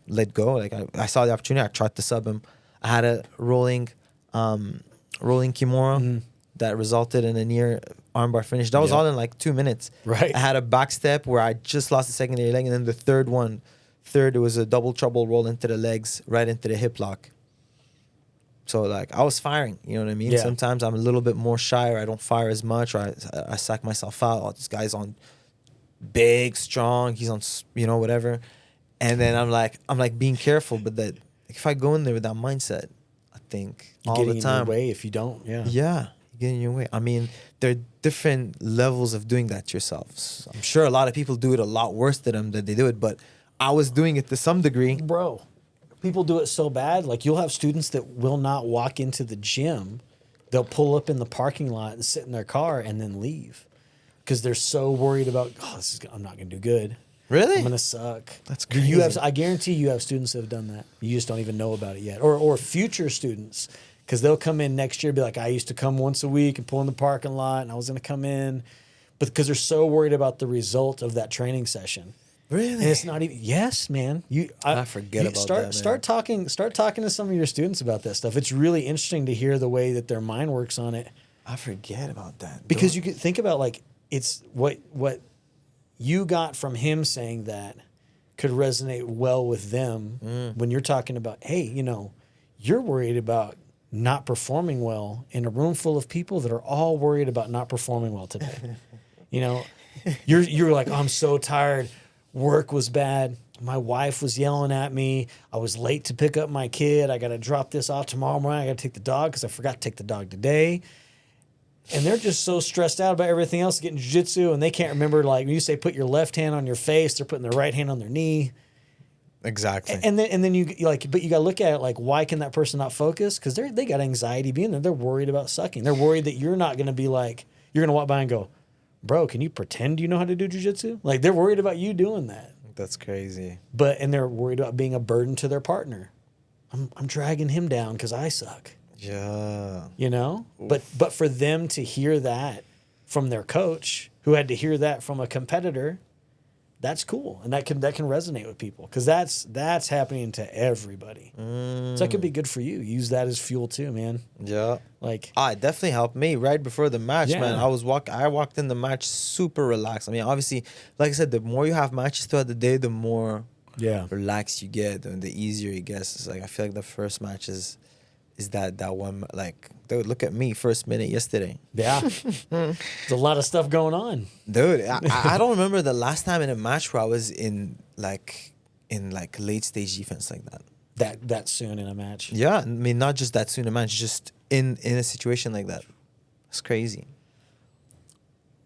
let go. Like I saw the opportunity. I tried to sub him. I had a rolling Kimura that resulted in a near armbar finish. That was all in like 2 minutes. Right. I had a back step where I just lost the secondary leg, and then the third, it was a double trouble roll into the legs, right into the hip lock. So like I was firing, you know what I mean? Yeah. Sometimes I'm a little bit more shy, or I don't fire as much, or I sack myself out. Oh, this guy's on big, strong. He's on, you know, whatever. And then I'm like being careful, but that if I go in there with that mindset, I think all the time. In your way if you don't. Yeah. Yeah, you get in your way. I mean, there are different levels of doing that to yourselves. I'm sure a lot of people do it a lot worse than they do it, but I was doing it to some degree. Bro, people do it so bad. Like you'll have students that will not walk into the gym. They'll pull up in the parking lot and sit in their car and then leave because they're so worried about, I'm not going to do good. Really? I'm going to suck. That's crazy. I guarantee you have students that have done that. You just don't even know about it yet. Or future students, because they'll come in next year and be like, I used to come once a week and pull in the parking lot and I was going to come in. But because they're so worried about the result of that training session. Really? And it's not even, yes, man. I forget about that, man. Start talking to some of your students about that stuff. It's really interesting to hear the way that their mind works on it. I forget about that. Because you could think about like, it's what you got from him saying that could resonate well with them when you're talking about, hey, you know, you're worried about not performing well in a room full of people that are all worried about not performing well today. You know, you're like, oh, I'm so tired. Work was bad. My wife was yelling at me. I was late to pick up my kid. I got to drop this off tomorrow morning. I got to take the dog because I forgot to take the dog today. And they're just so stressed out about everything else, getting jiu-jitsu, and they can't remember, like, when you say put your left hand on your face, they're putting their right hand on their knee. Exactly. And then you like, but you got to look at it like, why can that person not focus? Because they got anxiety being there. They're worried about sucking. They're worried that you're not going to be like, you're going to walk by and go, bro, can you pretend you know how to do jiu-jitsu? Like, they're worried about you doing that. That's crazy. And they're worried about being a burden to their partner. I'm dragging him down because I suck. Yeah. You know? But for them to hear that from their coach, who had to hear that from a competitor, that's cool. And that can resonate with people because that's happening to everybody. So that could be good for you. Use that as fuel too, man. Yeah. Like, it definitely helped me right before the match, man. I walked in the match super relaxed. I mean, obviously, like I said, the more you have matches throughout the day, the more relaxed you get and the easier it gets. It's like I feel like the first match is that one, like, dude, look at me, first minute yesterday. Yeah. There's a lot of stuff going on. Dude, I don't remember the last time in a match where I was in late stage defense like that. That soon in a match. Yeah, I mean, not just that soon in a match, just in a situation like that. It's crazy.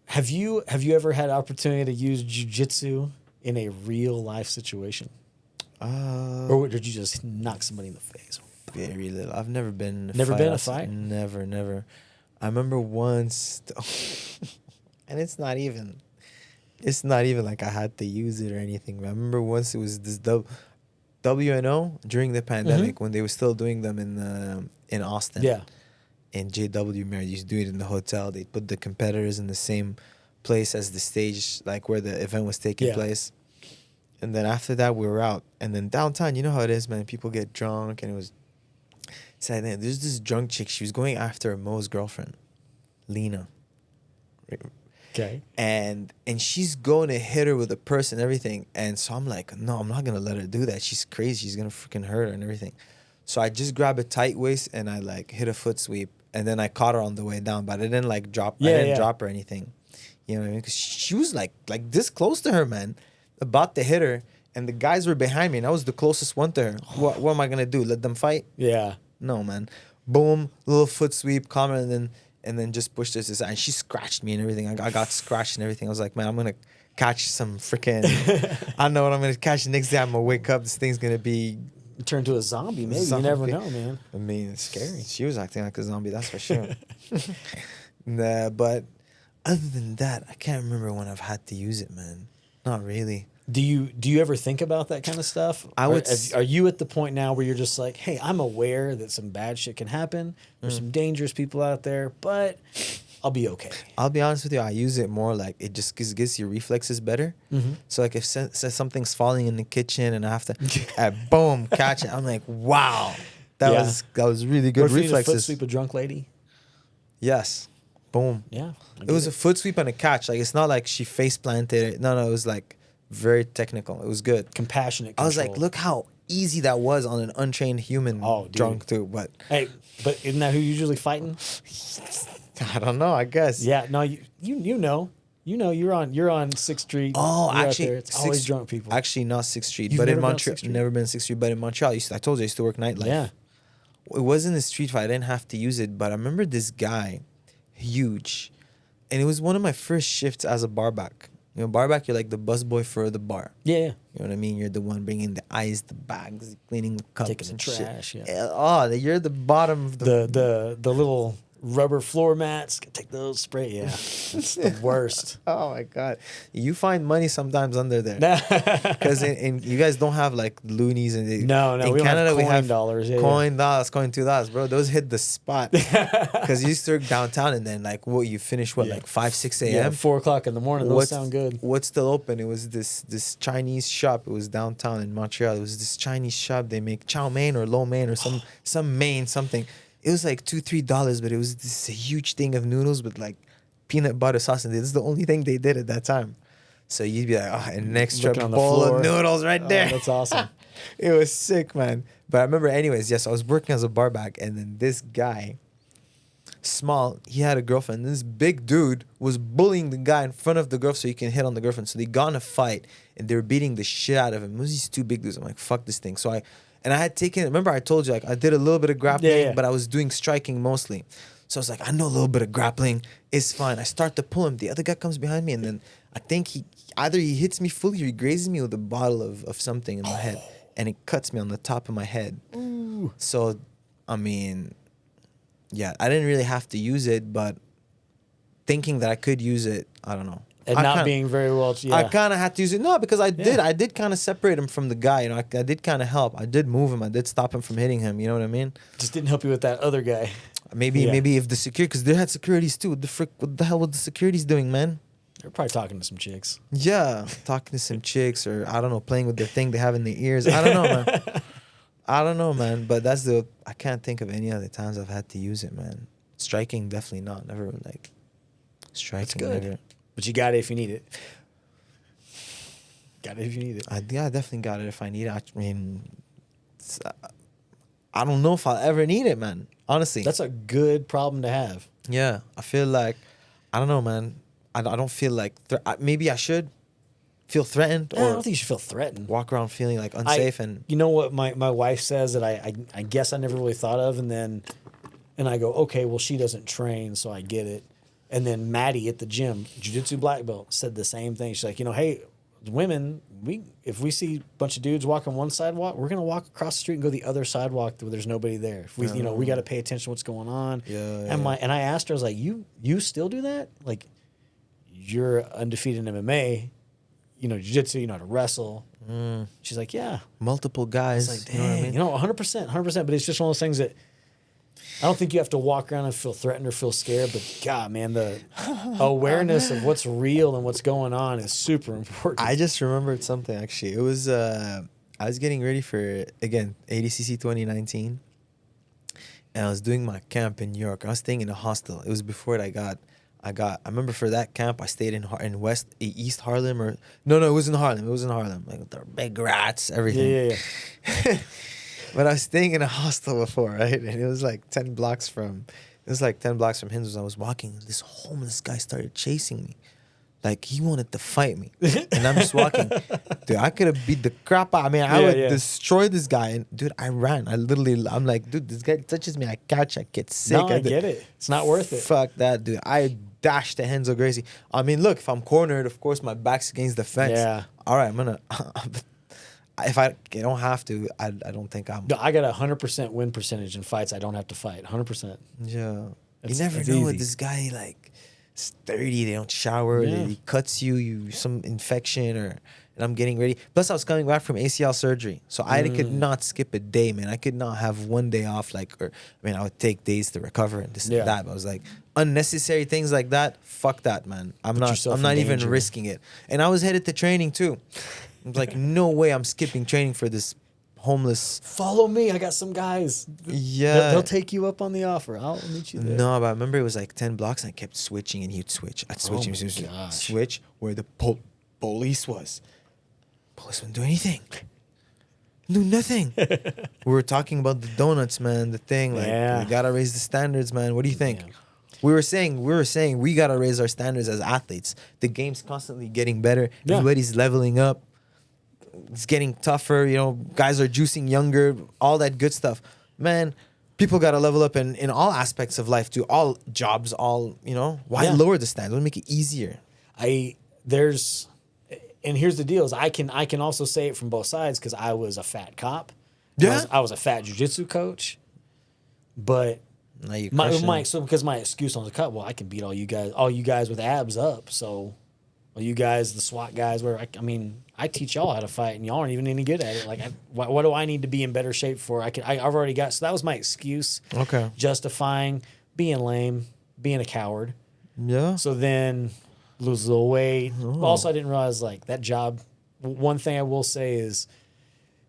Have you ever had opportunity to use jiu-jitsu in a real life situation? Or did you just knock somebody in the face? Very little. I've never been in a Never fight. been in a fight? Never, never. I remember once, and it's not even like I had to use it or anything. I remember once it was this WNO during the pandemic when they were still doing them in Austin. Yeah. In JW, Mary used to do it in the hotel. They put the competitors in the same place as the stage, like where the event was taking place. And then after that, we were out. And then downtown, you know how it is, man. People get drunk, and it was sad. There's this drunk chick. She was going after Mo's girlfriend, Lena. Okay. And she's going to hit her with a purse and everything. And so I'm like, no, I'm not gonna let her do that. She's crazy. She's gonna freaking hurt her and everything. So I just grabbed a tight waist and I like hit a foot sweep. And then I caught her on the way down, but I didn't like drop. I didn't drop her or anything. You know what I mean? Because she was like this close to her, man, about to hit her, and the guys were behind me, and I was the closest one to her. What am I gonna do? Let them fight? Yeah. No, man. Boom, little foot sweep, calm her, and then just pushed her to the side. And she scratched me and everything. I got scratched and everything. I was like, man, I'm gonna catch some freaking. I know what I'm gonna catch. The next day I'm gonna wake up. This thing's gonna be. Turn to a zombie, maybe. You never know, man. I mean, it's scary. She was acting like a zombie, that's for sure. Nah, but other than that, I can't remember when I've had to use it, man. Not really. Do you ever think about that kind of stuff? Are you at the point now where you're just like, hey, I'm aware that some bad shit can happen. There's some dangerous people out there, but I'll be okay. I'll be honest with you. I use it more like it just gets your reflexes better. So like if something's falling in the kitchen and I have to, boom, catch it. I'm like, wow, that was really good reflexes. What if you foot sweep a drunk lady? Yes, boom. Yeah, it was a foot sweep and a catch. Like it's not like she face planted it. No, it was like very technical. It was good. Compassionate control. I was like, look how easy that was on an untrained human drunk too. But hey, but isn't that who you're usually fighting? I don't know. I guess. Yeah. No. You know. You're on 6th Street. Oh, actually, it's always drunk people. Actually, not 6th Street, You've but in never been on Montreal, 6th Street? never been 6th Street. But in Montreal, I told you I used to work nightlife. Yeah. It wasn't a street fight. I didn't have to use it, but I remember this guy, huge, and it was one of my first shifts as a barback. You know, barback, you're like the busboy for the bar. Yeah. You know what I mean? You're the one bringing the ice, the bags, cleaning the cups, Taking the and trash. shit. Yeah. Oh, you're the bottom of The little rubber floor mats. Take those, spray. Yeah, it's the worst. Oh my god, you find money sometimes under there because in you guys don't have like loonies and no. In we Canada have we have dollars. coin dollars, coin $2, bro. Those hit the spot because you used to work downtown and then like you finish like 5-6 a.m. Yeah, 4 o'clock in the morning. Those sound good. What's still open? It was this Chinese shop. It was downtown in Montreal. It was this Chinese shop. They make chow mein or lo mein or some mein something. It was like $2-3, but it was this huge thing of noodles with like peanut butter sauce, and this is the only thing they did at that time. So you'd be like, an extra bowl of noodles right there. That's awesome. It was sick, man. But I remember, anyways, yes, I was working as a barback, and then this guy, small, he had a girlfriend. This big dude was bullying the guy in front of the girl so he can hit on the girlfriend. So they got in a fight, and they were beating the shit out of him. It was these two big dudes. I'm like, fuck this thing. So I had taken, remember I told you, like I did a little bit of grappling, but I was doing striking mostly. So I was like, I know a little bit of grappling. It's fine. I start to pull him. The other guy comes behind me, and then I think he hits me fully or he grazes me with a bottle of something in my head, and it cuts me on the top of my head. Ooh. So, I mean, yeah, I didn't really have to use it, but thinking that I could use it, I don't know. And not being very well, I kind of had to use it. No, because I did kind of separate him from the guy. You know, I did kind of help. I did move him. I did stop him from hitting him. You know what I mean? Just didn't help you with that other guy. Maybe if the security, because they had securities too. What the hell were the securities doing, man? They're probably talking to some chicks. Yeah, talking to some chicks, or I don't know, playing with their thing they have in their ears. I don't know, man. I don't know, man. But I can't think of any other times I've had to use it, man. Striking, definitely not. Never like striking. That's good. Never. But you got it if you need it. Got it if you need it. I definitely got it if I need it. I mean, I don't know if I'll ever need it, man. Honestly. That's a good problem to have. Yeah. I feel like, I don't know, man. I don't feel like, maybe I should feel threatened. I don't think you should feel threatened. Walk around feeling like unsafe. You know what my wife says that I guess I never really thought of, and I go, okay, well, she doesn't train, so I get it. And then Maddie at the gym, Jiu-Jitsu black belt, said the same thing. She's like, hey, women, if we see a bunch of dudes walking one sidewalk, we're gonna walk across the street and go the other sidewalk where there's nobody there. If we, we got to pay attention to what's going on. And I asked her, I was like, you still do that? Like, you're undefeated in MMA, jiu-jitsu, you know how to wrestle. She's like, yeah. Multiple guys. It's like, dang, 100%. But it's just one of those things that I don't think you have to walk around and feel threatened or feel scared. But God, man, the awareness of what's real and what's going on is super important. I just remembered something, actually. It was, I was getting ready for, again, ADCC 2019. And I was doing my camp in New York. I was staying in a hostel. It was before I remember for that camp, I stayed in East Harlem it was in Harlem. It was in Harlem. Like, the big rats, everything. Yeah. But I was staying in a hostel before, right? And it was like 10 blocks from Henzo's. I was walking, and this homeless guy started chasing me. Like, he wanted to fight me. And I'm just walking. Dude, I could have beat the crap out. I mean, I would destroy this guy. And, dude, I ran. I'm like, dude, this guy touches me. I get sick. No, I get it. It's not worth it. Fuck that, dude. I dashed to Henzo Gracie. I mean, look, if I'm cornered, of course, my back's against the fence. Yeah. All right, I'm going to... If I don't have to, I don't think I'm... No, I got 100% win percentage in fights I don't have to fight. 100%. Yeah. You never know with this guy, like, it's 30, they don't shower, he cuts you some infection, and I'm getting ready. Plus, I was coming back from ACL surgery, so I could not skip a day, man. I could not have one day off, I would take days to recover and this and that, but I was like, unnecessary things like that, fuck that, man. I'm not even risking it. And I was headed to training, too. I was like, no way I'm skipping training for this homeless... Follow me. I got some guys. Yeah. They'll take you up on the offer. I'll meet you there. No, but I remember it was like 10 blocks, and I kept switching, and he'd switch. I'd switch. Switch where the police was. Police wouldn't do anything. Do nothing. We were talking about the donuts, man, the thing. Like, we got to raise the standards, man. What do you think? Yeah. We were saying we got to raise our standards as athletes. The game's constantly getting better. Yeah. Everybody's leveling up. It's getting tougher, guys are juicing younger, all that good stuff. Man, people got to level up in all aspects of life, too. All jobs, why lower the standards? Why make it easier? And here's the deal is I can also say it from both sides because I was a fat cop. Yeah. I was a fat jiu-jitsu coach. But because my excuse on the cut, well, I can beat all you guys with abs up. So all you guys, the SWAT guys, I teach y'all how to fight, and y'all aren't even any good at it. Like, what do I need to be in better shape for? I've already got. So that was my excuse. Okay. Justifying being lame, being a coward. Yeah. So then lose a little weight. Oh. Also, I didn't realize like that job. One thing I will say is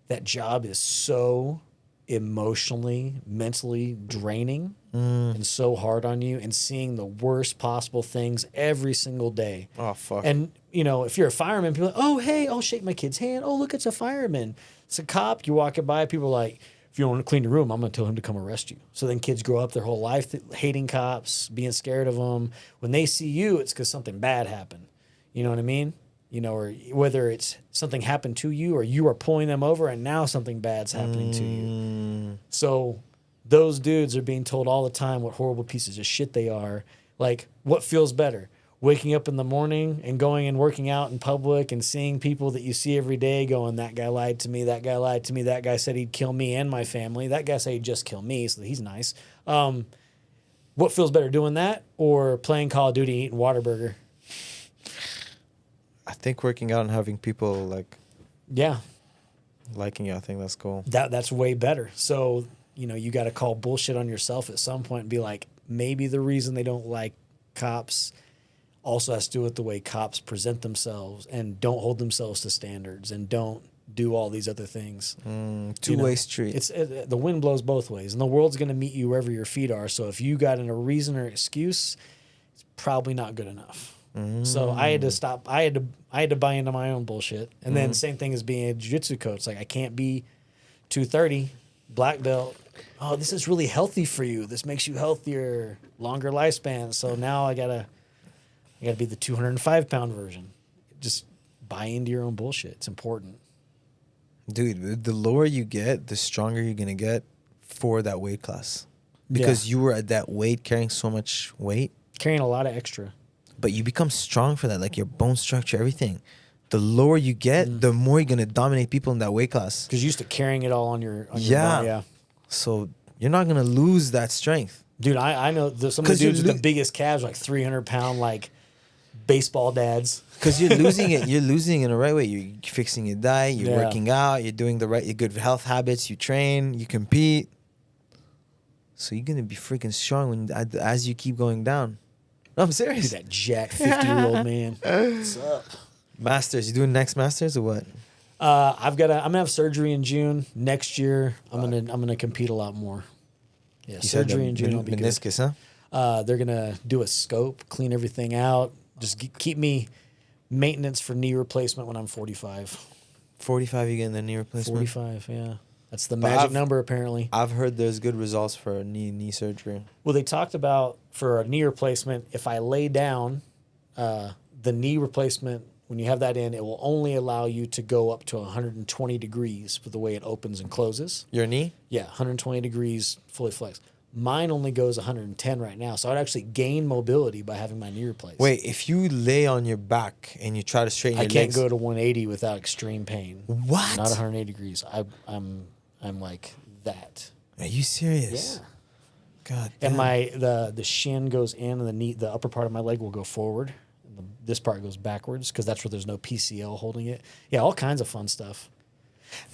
that job is so emotionally, mentally draining and so hard on you, and seeing the worst possible things every single day. Oh, fuck. And, if you're a fireman, people are like, oh, hey, I'll shake my kid's hand. Oh, look, it's a fireman. It's a cop. You're walking by, people are like, if you don't want to clean your room, I'm going to tell him to come arrest you. So then kids grow up their whole life hating cops, being scared of them. When they see you, it's because something bad happened. You know what I mean? Or whether it's something happened to you or you are pulling them over and now something bad's happening to you. So those dudes are being told all the time what horrible pieces of shit they are. Like, what feels better? Waking up in the morning and going and working out in public and seeing people that you see every day going, that guy lied to me, that guy lied to me, that guy said he'd kill me and my family, that guy said he'd just kill me, so he's nice. What feels better, doing that or playing Call of Duty, eating Whataburger? I think working out and having people liking you, I think that's cool. That's way better. So, you got to call bullshit on yourself at some point and be like, maybe the reason they don't like cops also has to do with the way cops present themselves and don't hold themselves to standards and don't do all these other things. Two-way street. The wind blows both ways, and the world's going to meet you wherever your feet are. So if you got a reason or excuse, it's probably not good enough. So I had to stop. I had to buy into my own bullshit. And then same thing as being a jiu-jitsu coach. Like, I can't be 230, black belt. Oh, this is really healthy for you. This makes you healthier, longer lifespan. So now I gotta be the 205-pound version. Just buy into your own bullshit. It's important. Dude, the lower you get, the stronger you're gonna get for that weight class. Because you were at that weight carrying so much weight. Carrying a lot of extra. But you become strong for that, like your bone structure, everything. the lower you get, the more you're gonna dominate people in that weight class. Because you're used to carrying it all on your Yeah. body. Yeah. So you're not gonna lose that strength. Dude, I know some of the 'Cause you're dudes with the biggest calves, like 300-pound, like baseball dads. Because you're losing it. You're losing it in the right way. You're fixing your diet. You're working out. You're doing your good health habits. You train. You compete. So you're gonna be freaking strong as you keep going down. No, I'm serious. Dude, that jack 50-year-old man. What's up? Masters. You doing next Masters or what? I'm gonna have surgery in June next year. I'm gonna compete a lot more. Yeah, You said surgery in June will be good. meniscus, huh? They're gonna do a scope, clean everything out, just keep me maintenance for knee replacement when I'm 45. 45, you getting the knee replacement? 45, yeah. That's the magic number, apparently. I've heard there's good results for a knee surgery. Well, they talked about for a knee replacement, if I lay down, the knee replacement, when you have that in, it will only allow you to go up to 120 degrees for the way it opens and closes. Your knee? Yeah, 120 degrees fully flexed. Mine only goes 110 right now, so I'd actually gain mobility by having my knee replaced. Wait, if you lay on your back and you try to straighten your I can't legs, go to 180 without extreme pain. What? Not 180 degrees. I'm like that. Are you serious? Yeah. God. And damn. the shin goes in, and the upper part of my leg will go forward. And this part goes backwards because that's where there's no PCL holding it. Yeah, all kinds of fun stuff.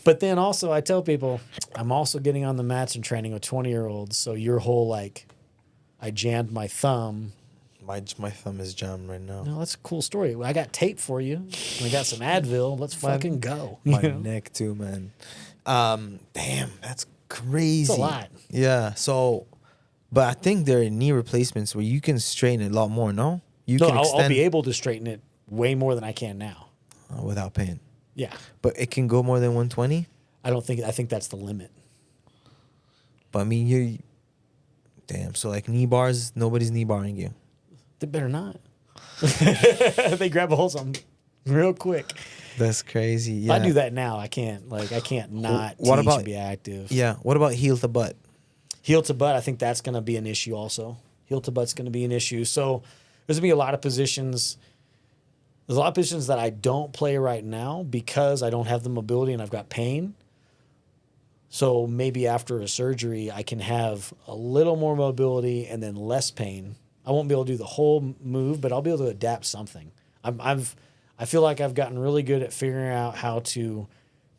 But then also, I tell people, I'm also getting on the mats and training with 20-year-olds. So your whole I jammed my thumb. My thumb is jammed right now. No, that's a cool story. I got tape for you. And I got some Advil. Let's fucking go. My You know? neck too, man. Damn, that's crazy. It's a lot. Yeah. So, but I think there are knee replacements where you can straighten it a lot more. No, I'll be able to straighten it way more than I can now. Without pain. Yeah. But it can go more than 120. I think that's the limit. But I mean, you. Damn. So like knee bars, nobody's knee barring you. They better not. They grab a hold of something real quick. That's crazy. Yeah. I do that now. I can't not What teach about- and be active. Yeah. What about heel to butt? Heel to butt, I think that's going to be an issue also. Heel to butt's going to be an issue. So there's going to be a lot of positions. There's a lot of positions that I don't play right now because I don't have the mobility and I've got pain. So maybe after a surgery, I can have a little more mobility and then less pain. I won't be able to do the whole move, but I'll be able to adapt something. I feel like I've gotten really good at figuring out how to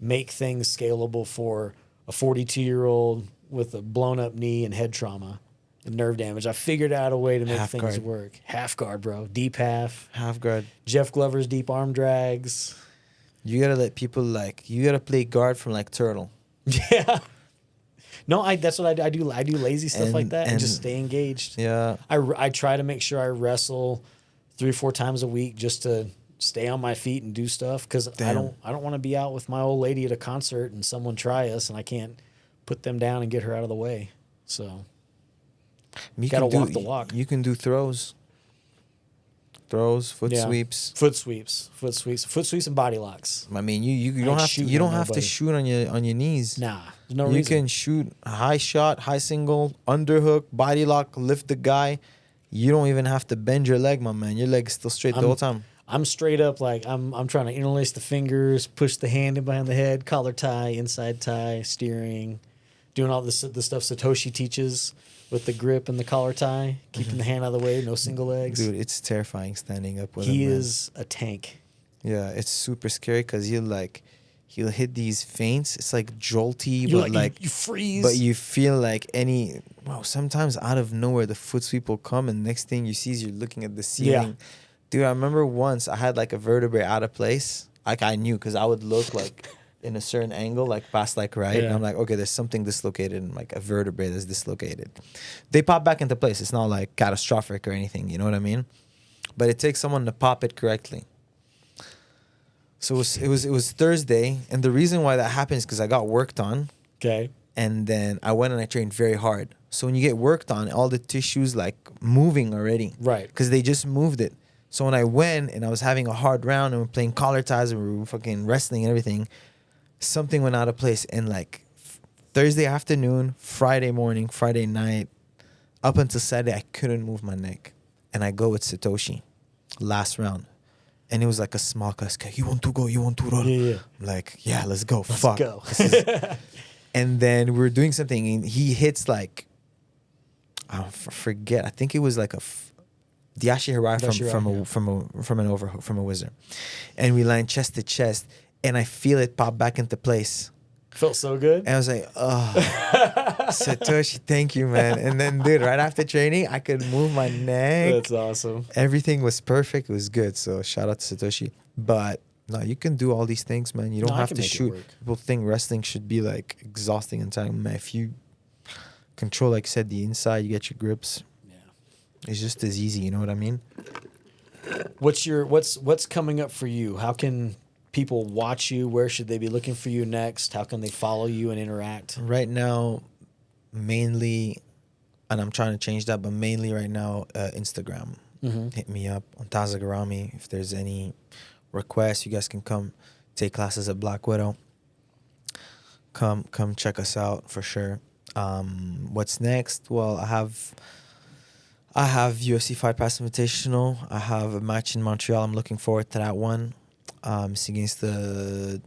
make things scalable for a 42-year-old with a blown up knee and head trauma and nerve damage. I figured out a way to make Half things guard. work. Half guard, bro. Deep half. Half guard. Jeff Glover's deep arm drags. You gotta let people you gotta play guard from like Turtle. Yeah. No, that's what I do. I do lazy stuff like that and and- just stay engaged. Yeah. I try to make sure I wrestle 3 or 4 times a week just to stay on my feet and do stuff because I Damn. don't want to be out with my old lady at a concert and someone try us and I can't put them down and get her out of the way. So You Gotta can walk the walk. You can do throws. Throws, foot Yeah. sweeps. foot sweeps, and body locks. I mean, you ain't don't have to, shooting you don't on have to nobody. shoot on your knees. Nah, there's no You reason. can shoot a high shot, high single, underhook, body lock, lift the guy. You don't even have to bend your leg, my man. Your leg is still straight the whole time. I'm straight up like I'm trying to interlace the fingers, push the hand in behind the head, collar tie, inside tie, steering, doing all the stuff Satoshi teaches with the grip and the collar tie, keeping the hand out of the way, no single legs. Dude, it's terrifying standing up with he him, man. is a tank. Yeah, it's super scary because he'll hit these feints. It's like jolty, You're but like you freeze. but you feel like sometimes out of nowhere the foot sweep will come and next thing you see is you're looking at the ceiling. Yeah. Dude, I remember once I had like a vertebrae out of place. Like I knew because I would look like in a certain angle, like past like right. And Yeah. I'm like, okay, there's something dislocated and like a vertebrae that's dislocated. They pop back into place. It's not like catastrophic or anything, you know what I mean? But it takes someone to pop it correctly. So it was Thursday, and the reason why that happened is because I got worked on, okay. and then I went and I trained very hard. So when you get worked on, all the tissues like moving already, Right. Because they just moved it. So when I went and I was having a hard round and we're playing collar ties and we were fucking wrestling and everything, something went out of place. And like Thursday afternoon, Friday morning, Friday night, up until Saturday, I couldn't move my neck. And I go with Satoshi, last round. And it was like a small class. Okay, you want to go? You want to roll? Yeah. I'm like, yeah, let's go. Let's Fuck. go. And then we were doing something, and he hits like, I forget. I think it was like the Ashi Harai from a wizard, and we land chest to chest, and I feel it pop back into place. Felt so good. And I was like, oh, Satoshi, thank you, man. And then, dude, right after training, I could move my neck. That's awesome. Everything was perfect. It was good. So shout out to Satoshi. But no, you can do all these things, man. You don't have to shoot. People think wrestling should be like exhausting and time. Man, if you control, like I said, the inside, you get your grips. Yeah, it's just as easy. You know what I mean? What's coming up for you? How can people watch you? Where should they be looking for you next? How can they follow you and interact? Right now, mainly, and I'm trying to change that, but mainly right now, Instagram. Mm-hmm. Hit me up on Taza Garami. If there's any requests, you guys can come take classes at Black Widow. Come check us out for sure. What's next? Well, I have UFC Fight Pass Invitational. I have a match in Montreal. I'm looking forward to that one. It's against the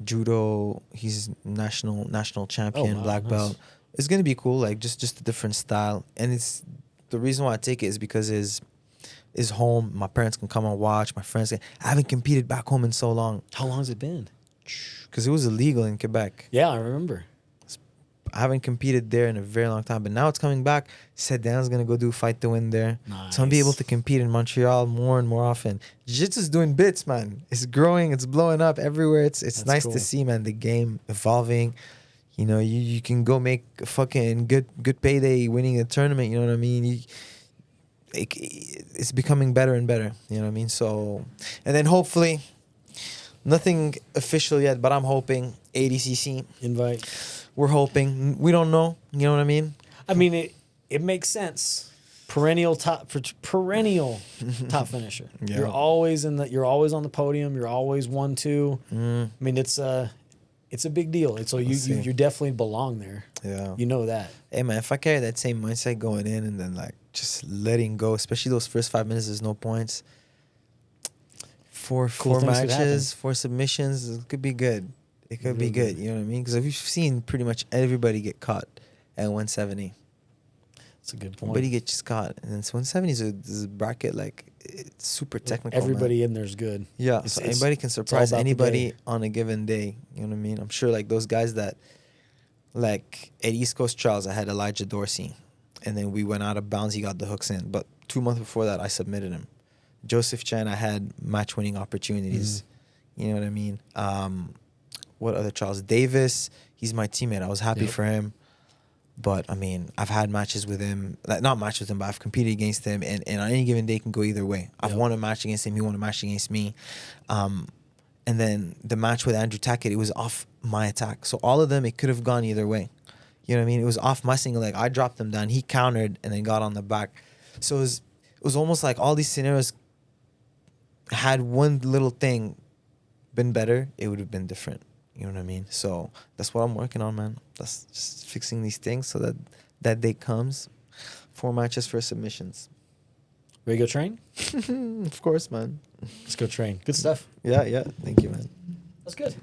judo. He's national champion, black belt. It's gonna be cool. Like just a different style, and it's the reason why I take it is because is home. My parents can come and watch. My friends. I haven't competed back home in so long. How long has it been? Because it was illegal in Quebec. Yeah, I remember. I haven't competed there in a very long time, but now it's coming back. Said Dan's gonna go do Fight to Win there. Nice. So I'm gonna be able to compete in Montreal more and more often. Jiu-Jitsu's doing bits, man. It's growing. It's blowing up everywhere. It's nice to see, man. The game evolving. You know, you can go make a fucking good payday winning a tournament. You know what I mean? It's becoming better and better. You know what I mean? So, and then hopefully, nothing official yet, but I'm hoping ADCC invite. We're hoping. We don't know. You know what I mean? I mean, it makes sense. Perennial top finisher. Yeah. You're always on the podium. You're always 1-2. I mean, it's a big deal. So you definitely belong there. Yeah. You know that. Hey man, if I carry that same mindset going in and then like just letting go, especially those first 5 minutes, there's no points. Four matches, 4 submissions, it could be good. It could be good, you know what I mean? Because we've seen pretty much everybody get caught at 170. That's a good point. Everybody gets just caught. And then 170 is a bracket, like, it's super technical, everybody in there's good. Yeah, so anybody can surprise anybody on a given day. You know what I mean? I'm sure, like, those guys that, like, at East Coast Trials, I had Elijah Dorsey. And then we went out of bounds, he got the hooks in. But 2 months before that, I submitted him. Joseph Chen, I had match-winning opportunities. You know what I mean? What other Charles Davis? He's my teammate. I was happy for him. But, I mean, I've had matches with him. Like, not matches with him, but I've competed against him. And on any given day, it can go either way. I've won a match against him. He won a match against me. And then the match with Andrew Tackett, it was off my attack. So all of them, it could have gone either way. You know what I mean? It was off my single leg. I dropped him down. He countered and then got on the back. So it was almost like all these scenarios had one little thing been better, it would have been different. You know what I mean? So that's what I'm working on, man. That's just fixing these things so that day comes. 4 matches for submissions. Ready to go train? Of course, man. Let's go train. Good stuff. Yeah. Thank you, man. That's good.